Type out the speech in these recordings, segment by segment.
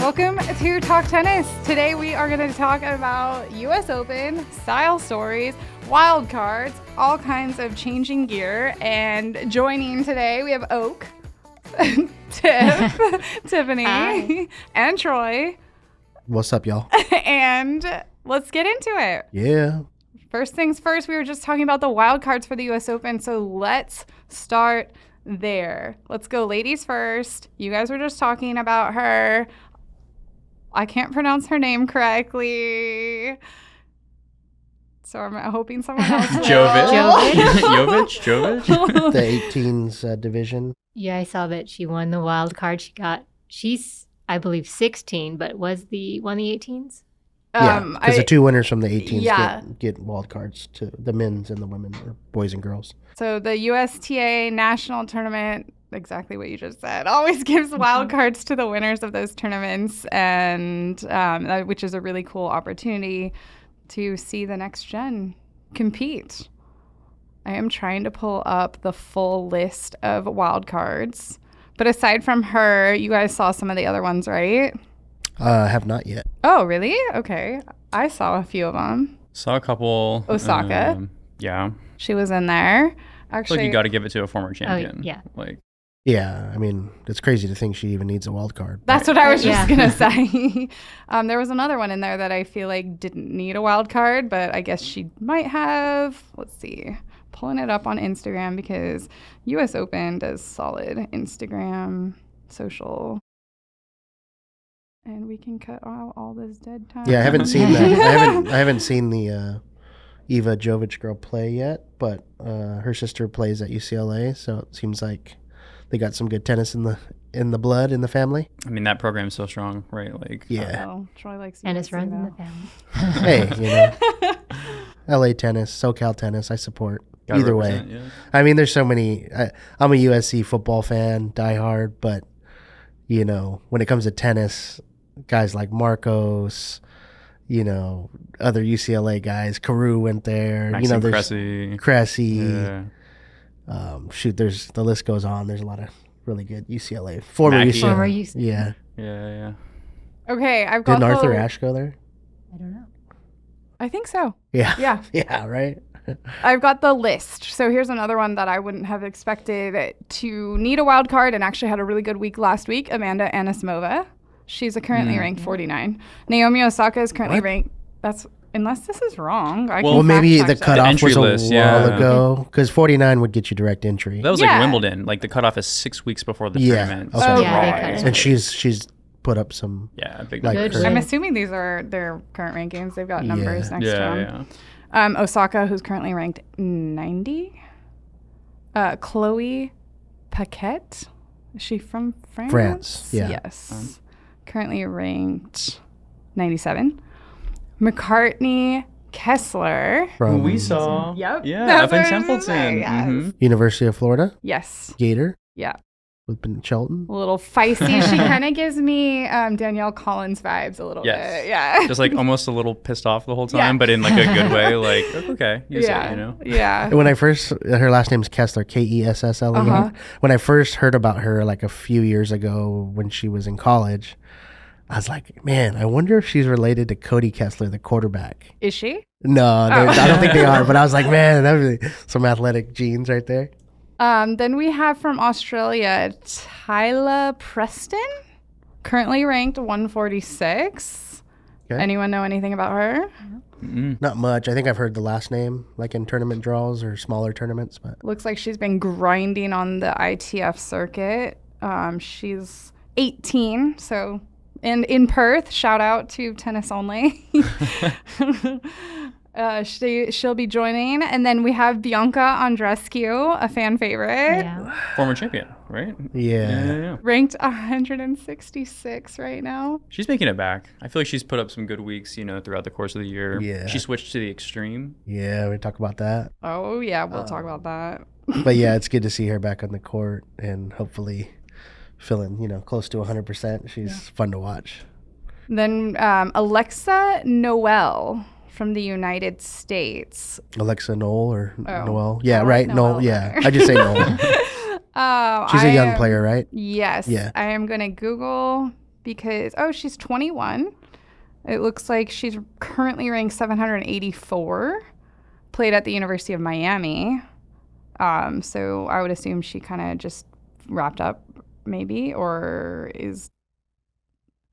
Welcome to Talk Tennis. Today we are going to talk about US Open, style stories, wild cards, all kinds of changing gear. And joining today we have Oak, Tiff, Tiffany, Hi. and Troy. What's up, y'all? And let's get into it. Yeah. First things first, we were just talking about the wild cards for the US Open, so let's start there. Let's go ladies first. You guys were just talking about her. I can't pronounce her name correctly, so I'm hoping someone else will. Jovic? The 18s division. Yeah, I saw that she won the wild card. She's I believe 16, but won the 18s? Yeah, because the two winners from the 18s Yeah. get wild cards to the men's and the women, or boys and girls. So the USTA National Tournament, exactly what you just said, always gives wild cards to the winners of those tournaments, and which is a really cool opportunity to see the next gen compete. I am trying to pull up the full list of wild cards. But aside from her, you guys saw some of the other ones, right? Have not yet. Oh, really? Okay. I saw a few of them. Saw a couple. Osaka. Yeah. She was in there. I feel Actually, like you got to give it to a former champion. yeah. Like, Yeah, I mean, it's crazy to think she even needs a wild card. that's what I was just Yeah. going to say. There was another one in there that I feel like didn't need a wild card, but I guess she might have. Let's see. Pulling it up on Instagram because US Open does solid Instagram, social. And we can cut out all this dead time. Yeah, I haven't seen that. I haven't seen the Eva Jovic girl play yet, but her sister plays at UCLA, so it seems like they got some good tennis in the blood in the family. I mean, that program's so strong, right? Like, Yeah. Oh, Troy likes Tennis USC runs in though. the family. Hey, LA tennis, SoCal tennis, I support. gotta Either way. represent, yeah. I mean, there's so many. I'm a USC football fan, diehard, but when it comes to tennis, guys like Marcos, other UCLA guys, Carew went there. Maxime There's Cressy. Cressy. Yeah. There's the list goes on. There's a lot of really good UCLA former Mackey. UCLA. Former UCLA. Yeah. Yeah. Okay, I've got Didn't Arthur the, Ashe go there? I don't know. I think so. Yeah. Yeah. Yeah. Right. I've got the list. So here's another one that I wouldn't have expected to need a wild card and actually had a really good week last week. Amanda Anisimova. She's currently ranked 49. Naomi Osaka is currently What? ranked. That's unless this is wrong. I Well, Well, can maybe fact the check that. cutoff entry was a list, while yeah. ago, because 49 would get you direct entry. That was Yeah. like Wimbledon. Like, the cutoff is 6 weeks before the Yeah. tournament. Okay. Oh, Yeah, they right. cut it. And she's put up some. Yeah, big Like numbers. her. I'm assuming these are their current rankings. They've got numbers next to them. Yeah. Osaka, who's currently ranked 90. Chloe Paquette. Is she from France? France, yeah. Yes. Currently ranked 97. McCartney Kessler. Who From we saw. Yep. Yeah, That's up in what I was gonna say, Templeton. yes. Mhm. University of Florida, Yes. Gator Yeah. with Ben Shelton. A little feisty. She kind of gives me Danielle Collins vibes a little Yes. bit. Yeah. Just like almost a little pissed off the whole time, Yeah. but in like a good way. Like, okay, use yeah. it, Yeah. When I first, her last name's Kessler, Kessler. Uh-huh. When I first heard about her like a few years ago when she was in college, I was like, man, I wonder if she's related to Cody Kessler, the quarterback. Is she? No, I don't think they are, but I was like, man, that was some athletic genes right there. Then we have from Australia, Tyla Preston, currently ranked 146. Okay. Anyone know anything about her? Not much. I think I've heard the last name, like in tournament draws or smaller tournaments, but Looks like she's been grinding on the ITF circuit. She's 18, so and in Perth. Shout out to Tennis Only. She'll be joining, and then we have Bianca Andreescu, a fan favorite, Yeah. Former champion, right? yeah. ranked 166 right now. She's making it back. I feel like she's put up some good weeks, throughout the course of the year. Yeah. She switched to the extreme. Yeah, we talk about that. Oh yeah, we'll talk about that. But yeah, it's good to see her back on the court and hopefully feeling, close to 100%. She's fun to watch. Then Alexa Noel from the United States. Alexa Noel or Oh. Noel? Yeah, I like right. Noel Noel. Yeah, better. I just say Noel. She's a young player, right? Yes. Yeah. I am going to Google because, she's 21. It looks like she's currently ranked 784, played at the University of Miami. So I would assume she kind of just wrapped up maybe, or is...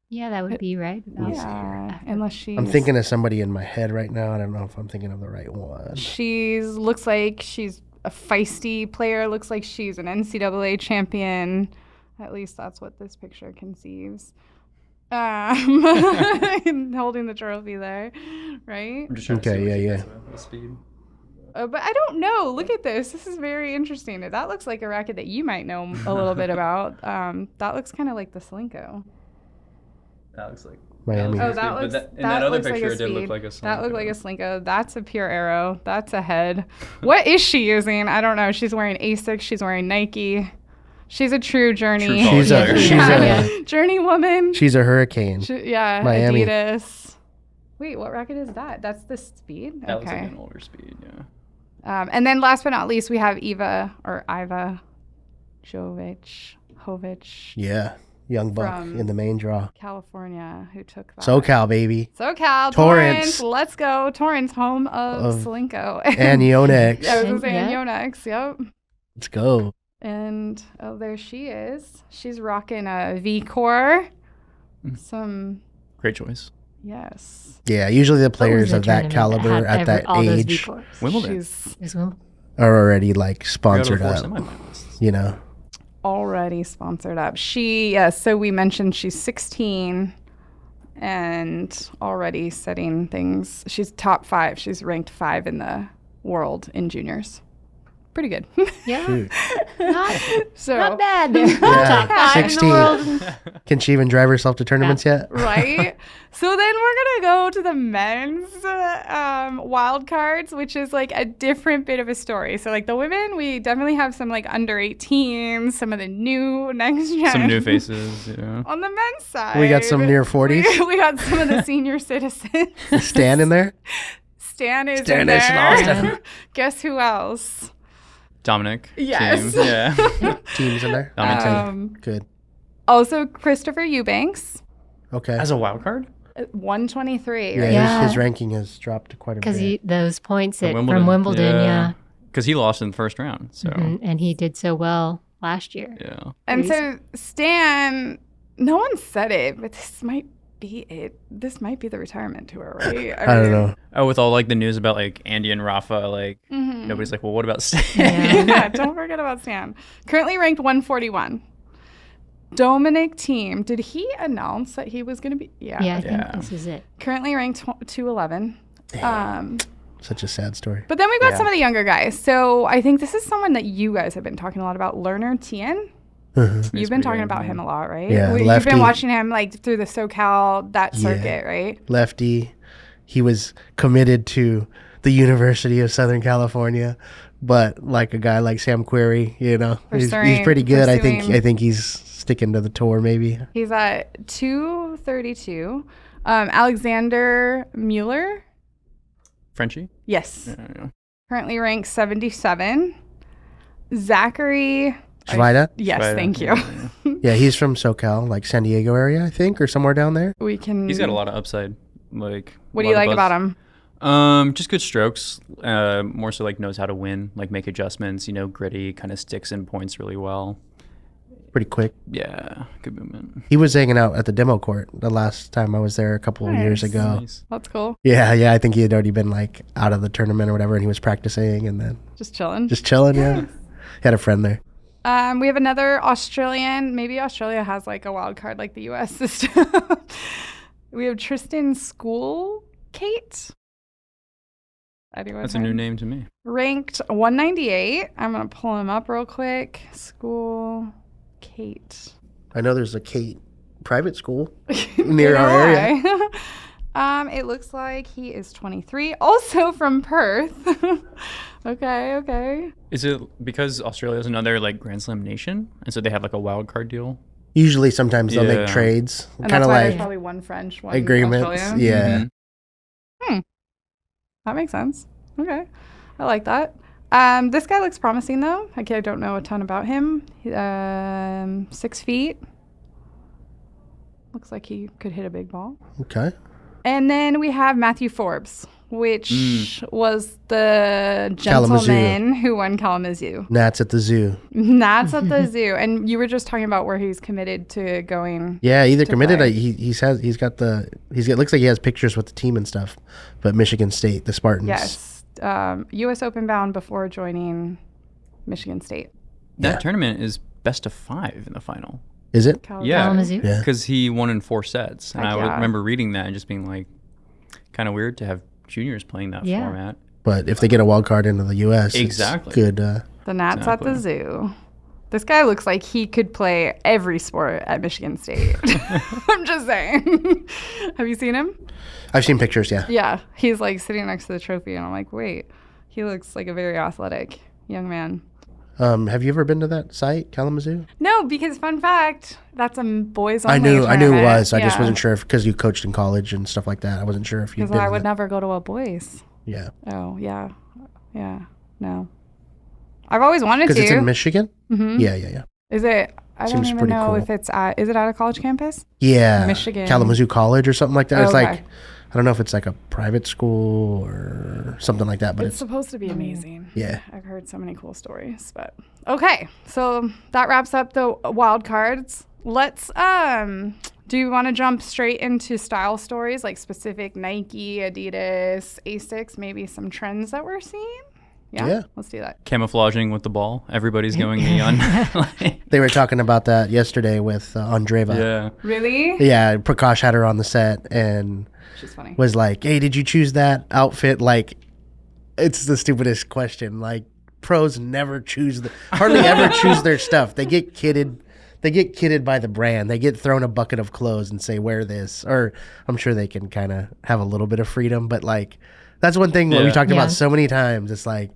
Yeah, that would be right. Unless she's... I'm thinking of somebody in my head right now. I don't know if I'm thinking of the right one. Looks like she's a feisty player. Looks like she's an NCAA champion. At least that's what this picture conceives. Holding the trophy there, right? I'm just trying to see Okay, what she yeah. does with the speed. But I don't know. Look at this. This is very interesting. That looks like a racket that you might know a little bit about. That looks kind of like the Slinko. That looks like Miami. That Oh, looks that good. looks. But in that other looks picture, like a it did look speed. like a Slinko. That looked like a Slinko. That's a pure arrow. That's a head. What is she using? I don't know. She's wearing Asics. She's wearing Nike. She's a true Journey. True college player. Journey woman. She's a hurricane. Miami. Adidas. Wait, what racket is that? That's the speed? That looks like an older speed, yeah. And then last but not least, we have Iva Jovic, Yeah. Young buck From- in the main draw. California, who took that. SoCal, baby. SoCal, Torrance. Torrance. Let's go. Torrance, home of Slinko. And Yonex. I was going to say, Yeah. Yonex, yep. Let's go. And, there she is. She's rocking a V-Core. Mm. Some, Great choice. yes. Yeah, usually the What was players the of that tournament caliber had at that all those age V-cores? Wimbledon. She's Is Wimbledon? are already like Three out of sponsored the four up. semifinalists. You know, already sponsored up. So we mentioned she's 16 and already setting things. She's top 5. She's ranked 5 in the world in juniors. Pretty good. Yeah. shoot. Not bad. There. Yeah, Top 5 in the 16. world. Can she even drive herself to tournaments yet? Right? So then we're going to go to the men's wild cards, which is like a different bit of a story. So like the women, we definitely have some like under 18s, some of the new next gen. Some new faces, yeah. On the men's side. We got some near 40s. We got some of the senior citizens. Stan in there? Stan is Stan in is there. lost. Guess who else? Dominic. Yes. Team. Yeah. Teams in there? Dominic Team. Good. Also, Christopher Eubanks, Okay. As a wild card? 123. Yeah, Right? Yeah. His ranking has dropped quite a Because bit. those points From from Wimbledon, yeah. Because he lost in the first round, so Mhm. And he did so well last year. yeah. And so Stan, no one said it, but this might be it. This might be the retirement tour, right? I don't know. Oh, with all like the news about like Andy and Rafa, like Mhm. nobody's like, well, what about Stan? Yeah. Yeah, don't forget about Stan. Currently ranked 141. Dominic Thiem, did he announce that he was going to be? Yeah, I think Yeah. this is it. Currently ranked 211. Such a sad story. But then we've got Yeah. some of the younger guys. So I think this is someone that you guys have been talking a lot about, Lerner Tien. You've been talking about him a lot, right? Yeah, You've lefty. been watching him like through the SoCal, that circuit, right? Lefty. He was committed to the University of Southern California, but like a guy like Sam Querrey, you know, he's pretty good. I pursuing- think he's sticking to the tour maybe. He's at 232. Alexander Mueller, Frenchie? yes, Yeah. currently ranked 77. Zachary, Schweida? yes, Right, thank you. yeah. Yeah, he's from SoCal, like San Diego area, I think, or somewhere down there. We can. He's got a lot of upside. Like What do you like about him? Just good strokes. More so like knows how to win, like make adjustments, gritty, kind of sticks in points really well. Pretty quick. Yeah, good movement. He was hanging out at the demo court the last time I was there a couple of years Nice. ago. Nice. That's cool. Yeah, I think he had already been like out of the tournament or whatever, and he was practicing and then Just chilling. just chilling. Yeah, he had a friend there. We have another Australian. Maybe Australia has like a wild card like the U.S. system. We have Tristan School Kate. Anyone That's a heard? new name to me. Ranked 198. I'm going to pull him up real quick. School Kate. I know there's a Kate private school near our area. It looks like he is 23. Also from Perth. Okay. Is it because Australia's another like Grand Slam nation, and so they have like a wild card deal? Usually, sometimes they'll Yeah. make trades, And kind that's of why there's like probably one French, one agreements. Australian. Yeah. Mhm. That makes sense. Okay. I like that. This guy looks promising, though. I don't know a ton about him. 6 feet. Looks like he could hit a big ball. Okay. And then we have Matthew Forbes, which was the Kalamazoo. gentleman who won Kalamazoo. Nats at the zoo. That's at the zoo. And you were just talking about where he's committed to going. Yeah, either to committed. play. Looks like he has pictures with the team and stuff. But Michigan State, the Spartans. Yes. U.S. Open bound before joining Michigan State. That Yeah. tournament is best of 5 in the final. Is it? Yeah. Kalamazoo. Yeah. Because he won in 4 sets. And Heck I yeah. remember reading that and just being like, kind of weird to have juniors playing that Yeah. format. But if they get a wild card into the U.S., Exactly. it's good. The Nats at the Exactly. zoo. This guy looks like he could play every sport at Michigan State. I'm just saying. Have you seen him? I've seen pictures. Yeah. Yeah. He's like sitting next to the trophy, and I'm like, wait, he looks like a very athletic young man. Have you ever been to that site, Kalamazoo? No, because fun fact, that's a boys only I knew it tournament. was. I just Yeah. wasn't sure if because you coached in college and stuff like that. I wasn't sure if you'd Because been. I to would that. never go to a boys. Yeah. Oh, yeah. Yeah. No. I've always wanted to. Because it's in Michigan. Mhm. Yeah. Is it? I don't Seems even pretty know cool. if it's at. Is it at a college campus? Yeah. Michigan. Kalamazoo College or something like that. It's Okay. like I don't know if it's like a private school or something like that, but It's it's supposed to be amazing. Yeah. I've heard so many cool stories, but okay. So that wraps up the wild cards. Let's do you want to jump straight into style stories like specific Nike, Adidas, Asics, maybe some trends that we're seeing? Yeah. Let's do that. Camouflaging with the ball. Everybody's going neon. they were talking about that yesterday with Andreva. Yeah. Really? Yeah, Prakash had her on the set and She's funny. was like, "Hey, did you choose that outfit?" Like, it's the stupidest question. Like, pros never hardly ever choose their stuff. They get kitted. They get kitted by the brand. They get thrown a bucket of clothes and say, "Wear this." Or I'm sure they can kind of have a little bit of freedom, but like, that's one thing that we Yeah. talked Yeah. about so many times. It's like,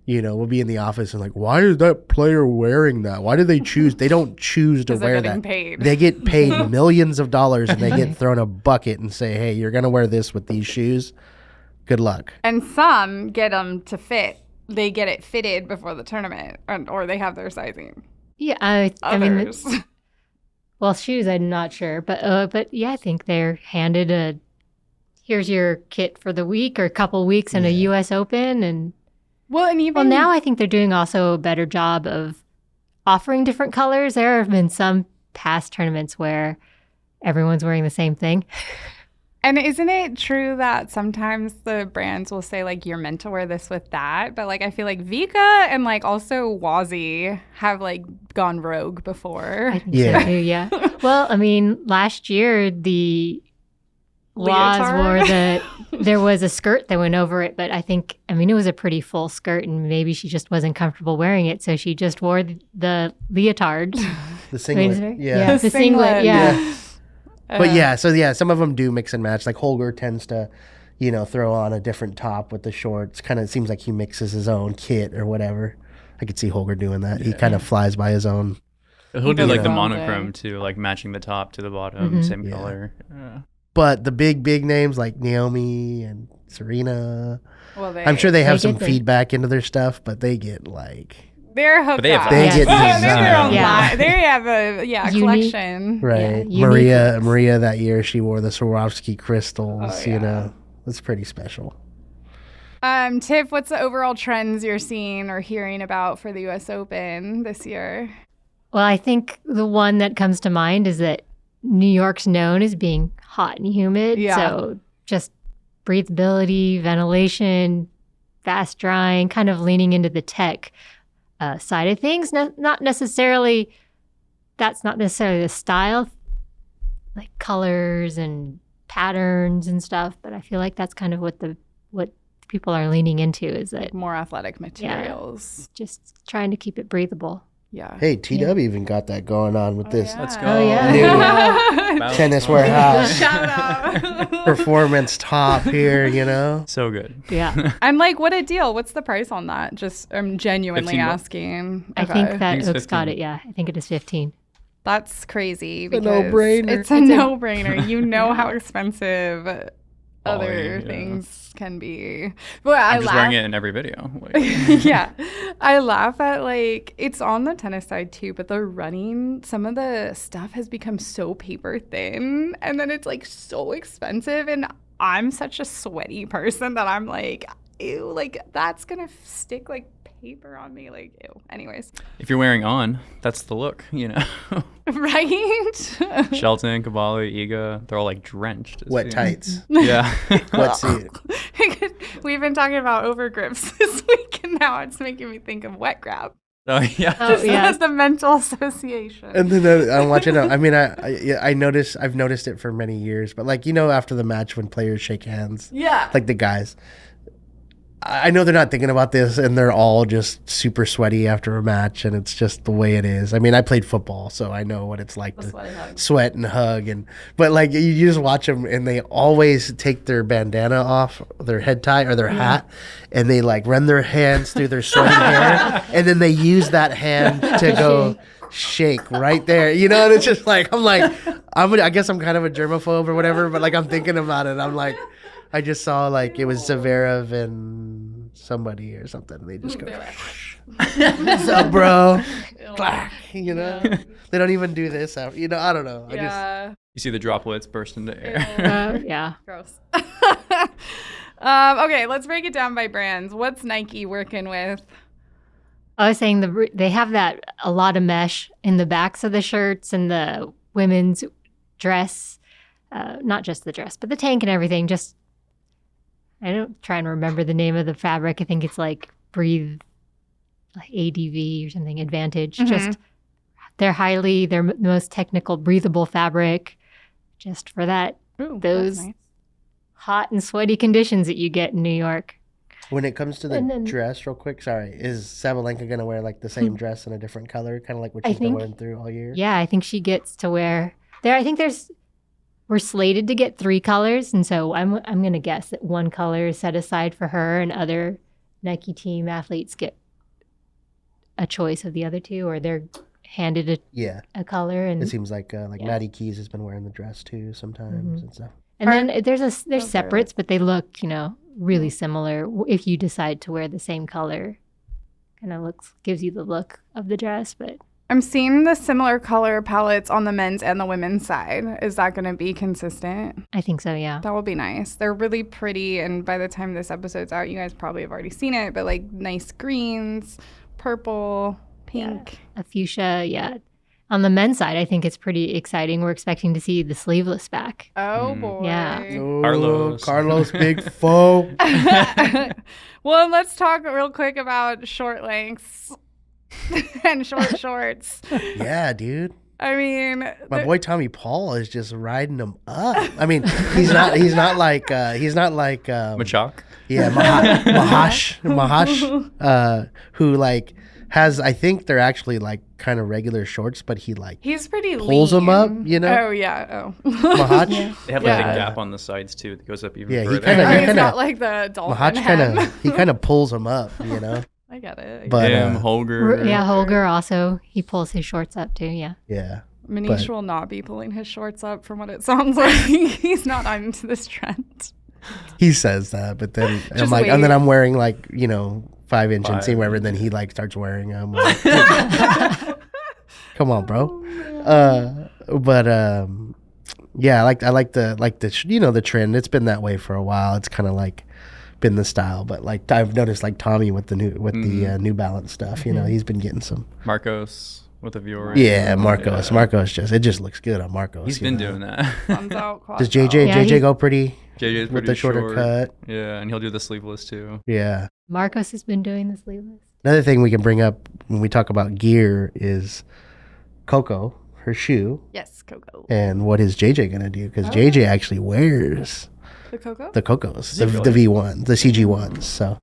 we'll be in the office and like, why is that player wearing that? Why did they choose? They don't choose to 'Cause they're wear getting that. paid. They get paid millions of dollars and they get thrown a bucket and say, "Hey, you're gonna wear this with these shoes. Good luck." And some get them to fit. They get it fitted before the tournament, or they have their sizing. Yeah, I mean, Others. well, shoes, I'm not sure, but yeah, I think they're handed here's your kit for the week or a couple weeks in a U.S. Open, and well, and even well, now I think they're doing also a better job of offering different colors. There have been some past tournaments where everyone's wearing the same thing. And isn't it true that sometimes the brands will say like you're meant to wear this with that, but like I feel like Vika and like also Wazi have like gone rogue before. I think Yeah. so too, yeah. Well, I mean, last year the Laws wore there was a skirt that went over it, but it was a pretty full skirt and maybe she just wasn't comfortable wearing it, so she just wore the leotard. The singlet. The The singlet, singlet. yeah. But yeah, some of them do mix and match. Like Holger tends to, throw on a different top with the shorts. Kind of seems like he mixes his own kit or whatever. I could see Holger doing that. He kind of flies by his own. He'll do does like his the own monochrome thing. too, like matching the top to the bottom, Mhm. same Yeah. color. But the big names like Naomi and Serena, Well, I'm sure they have They some get the- feedback into their stuff, but they get like they're hooked they have up. They Yes. get They're their own designed. line. They have a Unique. collection. right. unique Maria that year she wore the Swarovski crystals. Oh, yeah. It's pretty special. Tiff, what's the overall trends you're seeing or hearing about for the U.S. Open this year? Well, I think the one that comes to mind is that New York's known as being hot and humid. Yeah. So just breathability, ventilation, fast drying, kind of leaning into the tech side of things. Not necessarily, that's not necessarily the style, like colors and patterns and stuff. But I feel like that's kind of what people are leaning into, is that More athletic materials. just trying to keep it breathable. Yeah. Hey, TW even got that going on with this Let's go. Oh, yeah. Balance tennis on. warehouse Shout out. performance top here. So good. Yeah. I'm like, what a deal. What's the price on that? Just I'm genuinely 15 bucks. asking. I think Okay. that it's Oaks got 15. it. Yeah, I think it is 15. That's crazy. a Because no-brainer. It's a no-brainer. You know how expensive other yeah. things can be. But I I'm just laugh. wearing it in every video. Like, Yeah, I laugh at like it's on the tennis side too, but the running, some of the stuff has become so paper thin, and then it's like so expensive, and I'm such a sweaty person that I'm like, ew, like that's gonna stick like paper on me, like ew. Anyways, if you're wearing On, that's the look, you know. right? Shelton, Cavalli, Iga, they're all like drenched. Wet tights. Yeah. Wetsuit. We've been talking about overgrips this week, and now it's making me think of wet grab. Oh yeah. Oh, yeah. The mental association. And then I'm watching. I mean, I noticed. I've noticed it for many years. But like after the match when players shake hands, Yeah. like the guys, I know they're not thinking about this, and they're all just super sweaty after a match, and it's just the way it is. I mean, I played football, so I know what it's like to sweat and hug, but like you just watch them, and they always take their bandana off, their head tie or their hat, and they like run their hands through their sweaty hair, and then they use that hand to go shake right there, and it's just like I guess I'm kind of a germaphobe or whatever, but like I'm thinking about it, I'm like. I just saw like it was Zverev and somebody or something. And they just go, "What's up, bro?" Clack, They don't even do this. I don't know. Yeah. You see the droplets burst into air. Yeah. Gross. Okay, let's break it down by brands. What's Nike working with? I was saying they have a lot of mesh in the backs of the shirts and the women's dress, not just the dress, but the tank and everything. Just I don't try and remember the name of the fabric. I think it's like Breathe, like ADV or something. Advantage. Mhm. Just they're the most technical, breathable fabric. Just for that, Ooh, those that's nice. hot and sweaty conditions that you get in New York. When it comes to the And then- dress, real quick, sorry, is Sabalenka gonna wear like the same dress in a different color, kind of like what I she's been think- wearing through all year? Yeah, I think she gets to wear there. I think we're slated to get 3 colors, and so I'm gonna guess that 1 color is set aside for her, and other Nike team athletes get a choice of the other 2, or they're handed Yeah, a color. And it seems like Yeah. Maddie Keys has been wearing the dress too sometimes Mhm. and stuff. and then there's Okay. separates, but they look really similar if you decide to wear the same color. Kind of gives you the look of the dress, but I'm seeing the similar color palettes on the men's and the women's side. Is that going to be consistent? I think so. Yeah. That will be nice. They're really pretty, and by the time this episode's out, you guys probably have already seen it, but like nice greens, purple, pink. A fuchsia, yeah. On the men's side, I think it's pretty exciting. We're expecting to see the sleeveless back. Oh, Mm. boy. Yeah. Oh, Carlos, big foe. Well, let's talk real quick about short lengths and short shorts. Yeah, dude. I mean, My boy Tommy Paul is just riding them up. I mean, he's not like Machak. yeah, Mahash, who like has, I think they're actually like kind of regular shorts, but he like he's pretty pulls lean. them up, Oh, yeah. Oh. Mahach. They have like Yeah. a gap on the sides too that goes up even Yeah, he further. kinda- Oh, he's kinda- got like the dolphin Mahach hem. he kind of pulls them up, I get it. But Him, Holger. Yeah, Holger also, he pulls his shorts up too. Yeah. yeah. Manish but- will not be pulling his shorts up from what it sounds like. He's not into this trend. He says that, but then I'm Just like, and then wait. I'm wearing like 5-inch Five. inseam, whatever. And then he like starts wearing them. Come on, bro. But yeah, I like the the trend. It's been that way for a while. It's kind of like been the style, but like I've noticed like Tommy with the New Balance stuff. He's been getting some. Marcos with a viewer. Yeah, Marcos. Marcos it just looks good on Marcos. He's been doing that. Thumbs out, quads Does out. JJ Yeah, go pretty JJ's with pretty the shorter short. cut? Yeah, and he'll do the sleeveless too. Yeah. Marcos has been doing the sleeveless. Another thing we can bring up when we talk about gear is Coco, her shoe, Yes, Coco. and what is JJ gonna do? Because JJ actually wears The Coco? the Cocos, Is he the really? V1s, the CG ones. So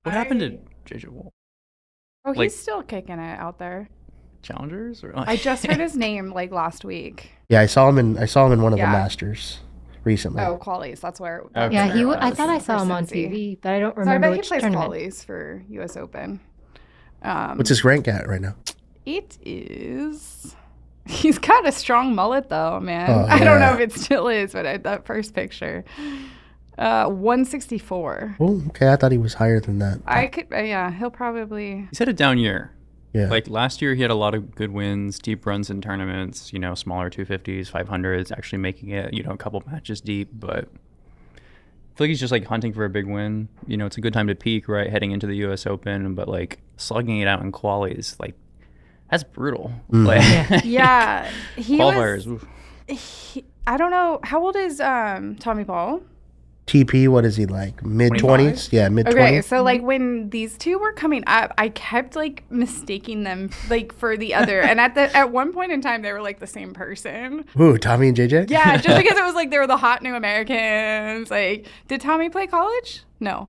What happened to JJ Wolf? Oh, he's like- still kicking it out there. Challengers or I just heard his name like last week. yeah, I saw him in one of Yeah. the Masters recently. Oh, Qualies. That's where. Okay. that's Yeah, where it I was, thought I saw for him on Cincy. TV, but I don't So I remember bet he which plays tournament. Qualies for U.S. Open. What's his rank at right now? It is He's got a strong mullet though, man. Oh, I don't know yeah. if it still is, but that first picture. 164. Oh, okay. I thought he was higher than that. I could, yeah, he'll probably. He's had a down year. Yeah. Like last year, he had a lot of good wins, deep runs in tournaments, smaller 250s, 500s, actually making it, a couple matches deep. But I feel like he's just like hunting for a big win. It's a good time to peak, right? Heading into the US Open, but like slugging it out in qualies, like that's brutal. Like, Yeah, he qualifiers. was. Oof. I don't know. How old is Tommy Paul? TP, what is he like? Mid 20s? 25? Yeah, mid 20s. Okay, so like when these two were coming up, I kept like mistaking them like for the other, and at one point in time they were like the same person. Ooh, Tommy and JJ? Yeah, just because it was like they were the hot new Americans. Like, did Tommy play college? No.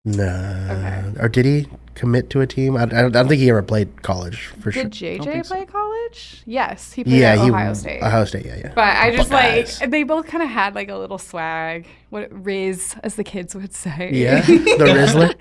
No. Okay. Or did he commit to a team? I don't think he ever played college for sure. Did think JJ so. play college? Yes, he played Yeah, at he Ohio State. Ohio State, yeah. But I just Buckeyes. like they both kind of had like a little swag, what Riz as the kids would say. Yeah, the Rizzler.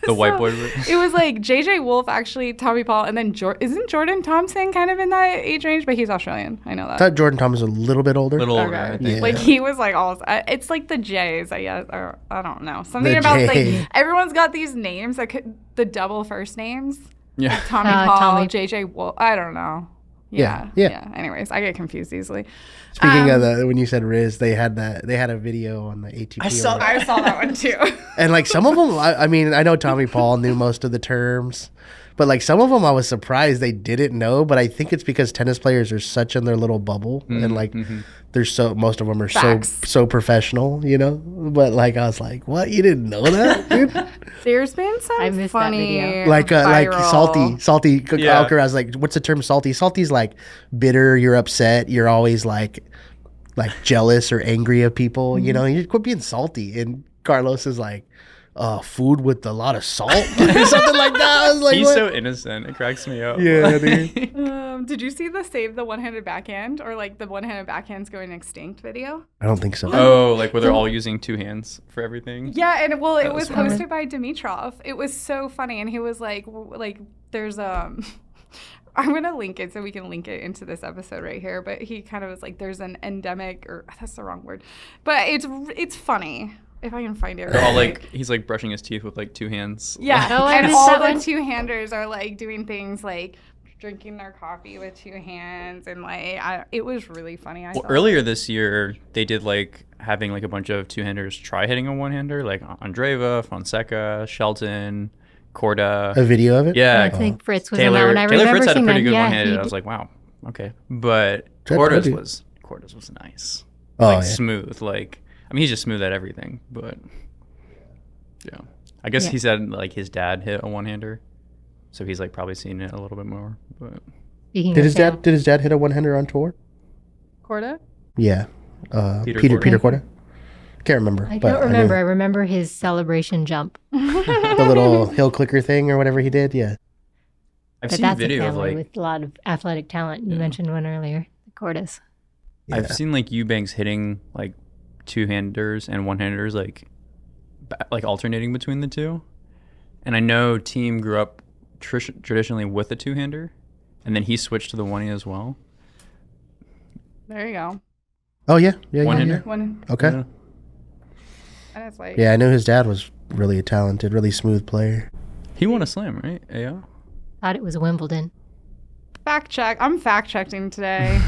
The white boy Riz. It was like JJ Wolf, actually, Tommy Paul, and then isn't Jordan Thompson kind of in that age range? But he's Australian. I know I that. thought Jordan Thomas was a little bit older. Little older, Okay. I think. Yeah. Like he was like all. It's like the J's, I guess, or I don't know. Something The about J. like everyone's got these names that could the double first names. Yeah. Tommy Paul, Tommy. JJ Wolf. I don't know. Yeah, Yeah. yeah. Anyways, I get confused easily. Speaking of when you said Riz, they had a video on the ATP. I saw or- that. I saw that one too. And like some of them, I mean, I know Tommy Paul knew most of the terms, but like some of them, I was surprised they didn't know. But I think it's because tennis players are such in their little bubble, and like they're most of them are Facts. so professional, But like I was like, what? You didn't know that, dude? There's been some I missed that funny video. Like viral- salty. Yeah. Alcaraz, like, what's the term? Salty. Salty's like bitter. You're upset. You're always like jealous or angry of people. You quit being salty. And Carlos is like, food with a lot of salt or something like that. I was like, He's what? so innocent. It cracks me up. Yeah, dude. Did you see the save the one-handed backhand or like the one-handed backhands going extinct video? I don't think so. Oh, like where they're all using two hands for everything? Yeah, and well, it That was was funny. hosted by Dimitrov. It was so funny, and he was like there's I'm gonna link it so we can link it into this episode right here. But he kind of was like, there's an endemic, or that's the wrong word, but it's funny if I can find it. They're all real like, quick. he's like brushing his teeth with like two hands. Yeah, Oh, I and missed all that the one. two-handers are like doing things like drinking their coffee with two hands, and like it was really funny. Well, earlier this year, they did like having like a bunch of two-handers try hitting a one-hander, like Andreeva, Fonseca, Shelton, Korda. A video of it? Yeah, I think Fritz was on that Taylor. one. I Taylor remember Fritz had a seeing pretty that. good Yeah, one-handed. he I was did. like, wow, okay. But That Korda's told you. was nice. Oh, Like yeah. smooth. Like I mean, he's just smooth at everything. But yeah, I guess Yeah. he said like his dad hit a one-hander, so he's like probably seen it a little bit more. But Speaking Did of his fail, dad hit a one-hander on tour? Corda. Yeah. Peter Peter Korda. Korda. Can't remember. I but don't knew remember. I remember his celebration jump. the little hill clicker thing or whatever he did. Yeah. I've But seen that's a video of family like with a lot of athletic talent. You Yeah. mentioned one earlier, the Cordes. Yeah. I've seen like Eubanks hitting like two-handers and one-handers like alternating between the two. And I know Team grew up traditionally with a two-hander, and then he switched to the one-hand as well. There you go. Oh yeah. Yeah. One-hander? One, Okay. Yeah. and it's like, Yeah, I knew his dad was really a talented, really smooth player. He won a slam, right? Yeah. Thought it was Wimbledon. fact check. I'm fact checking today.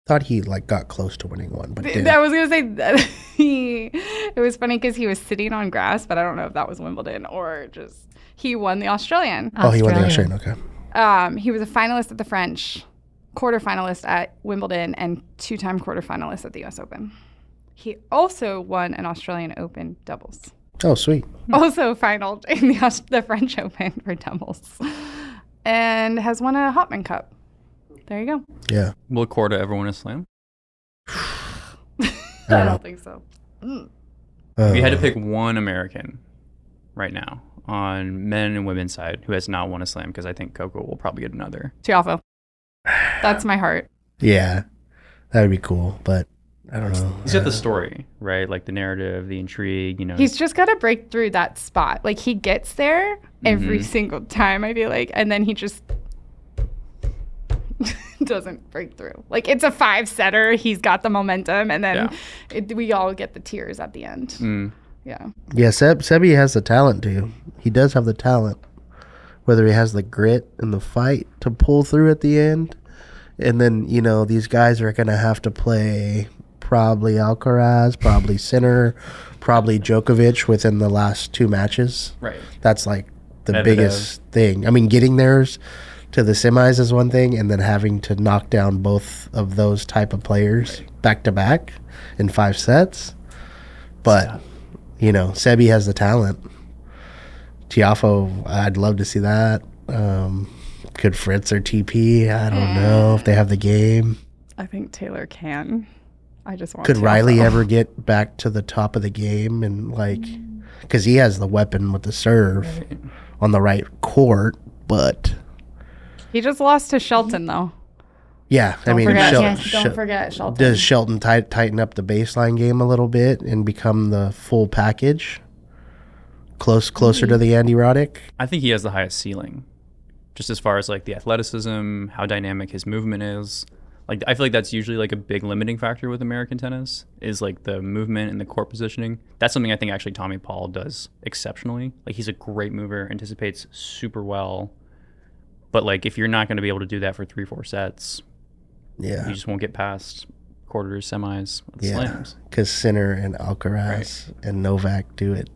Thought he like got close to winning one, but didn't. I was gonna say that it was funny because he was sitting on grass, but I don't know if that was Wimbledon or just he won the Australian. Oh, he won the Australian. Okay. He was a finalist at the French, quarterfinalist at Wimbledon, and two-time quarterfinalist at the U.S. Open. He also won an Australian Open doubles. Oh, sweet. Also finaled in the French Open for doubles, and has won a Hopman Cup. There you go. Yeah. Will Korda ever win a slam? I know. don't think so. If you had to pick one American right now on men and women's side who has not won a slam, because I think Coco will probably get another. Tiafoe. That's my heart. Yeah, that would be cool, but I don't know. He's got the story, right? Like the narrative, the intrigue, He's just got to break through that spot. Like he gets there every Mhm. single time, I feel like, and then he just doesn't break through. Like, it's a 5-setter. He's got the momentum, and then we all get the tears at the end. Yeah. Yeah, Sebi has the talent, too. He does have the talent. Whether he has the grit and the fight to pull through at the end. And then, these guys are going to have to play probably Alcaraz, probably Sinner, probably Djokovic within the last 2 matches. Right. That's like the Medvedev. biggest thing. I mean, getting theirs to the semis is one thing, and then having to knock down both of those type of players back to back in 5 sets. But, Sebi has the talent. Tiafoe, I'd love to see that. Could Fritz or TP? I don't know if they have the game. I think Taylor can. I just want Could to Riley also. ever get back to the top of the game and because he has the weapon with the serve on the right court, but He just lost to Shelton, though. yeah, Don't if forget, Shel- don't forget Shelton. does Shelton tighten up the baseline game a little bit and become the full package? Closer to the Andy Roddick? I think he has the highest ceiling, just as far as like the athleticism, how dynamic his movement is. Like, I feel like that's usually like a big limiting factor with American tennis is like the movement and the court positioning. That's something I think actually Tommy Paul does exceptionally. Like, he's a great mover, anticipates super well. But like, if you're not going to be able to do that for 3-4 sets, Yeah. you just won't get past quarters, semis, slams. Because Sinner and Alcaraz and Novak do it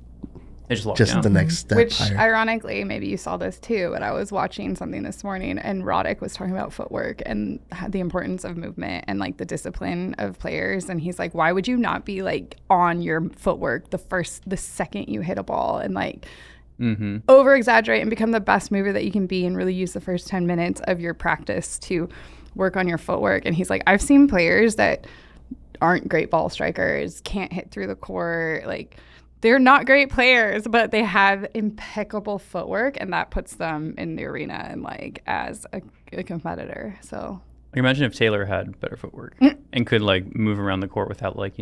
They just lock just down. the next step Which, higher. ironically, maybe you saw this too, but I was watching something this morning and Roddick was talking about footwork and the importance of movement and like the discipline of players. And he's like, why would you not be like on your footwork the second you hit a ball and like over exaggerate and become the best mover that you can be and really use the first 10 minutes of your practice to work on your footwork. And he's like, I've seen players that aren't great ball strikers, can't hit through the court, like they're not great players, but they have impeccable footwork, and that puts them in the arena and like as a competitor. So Like, imagine if Taylor had better footwork and could like move around the court without like,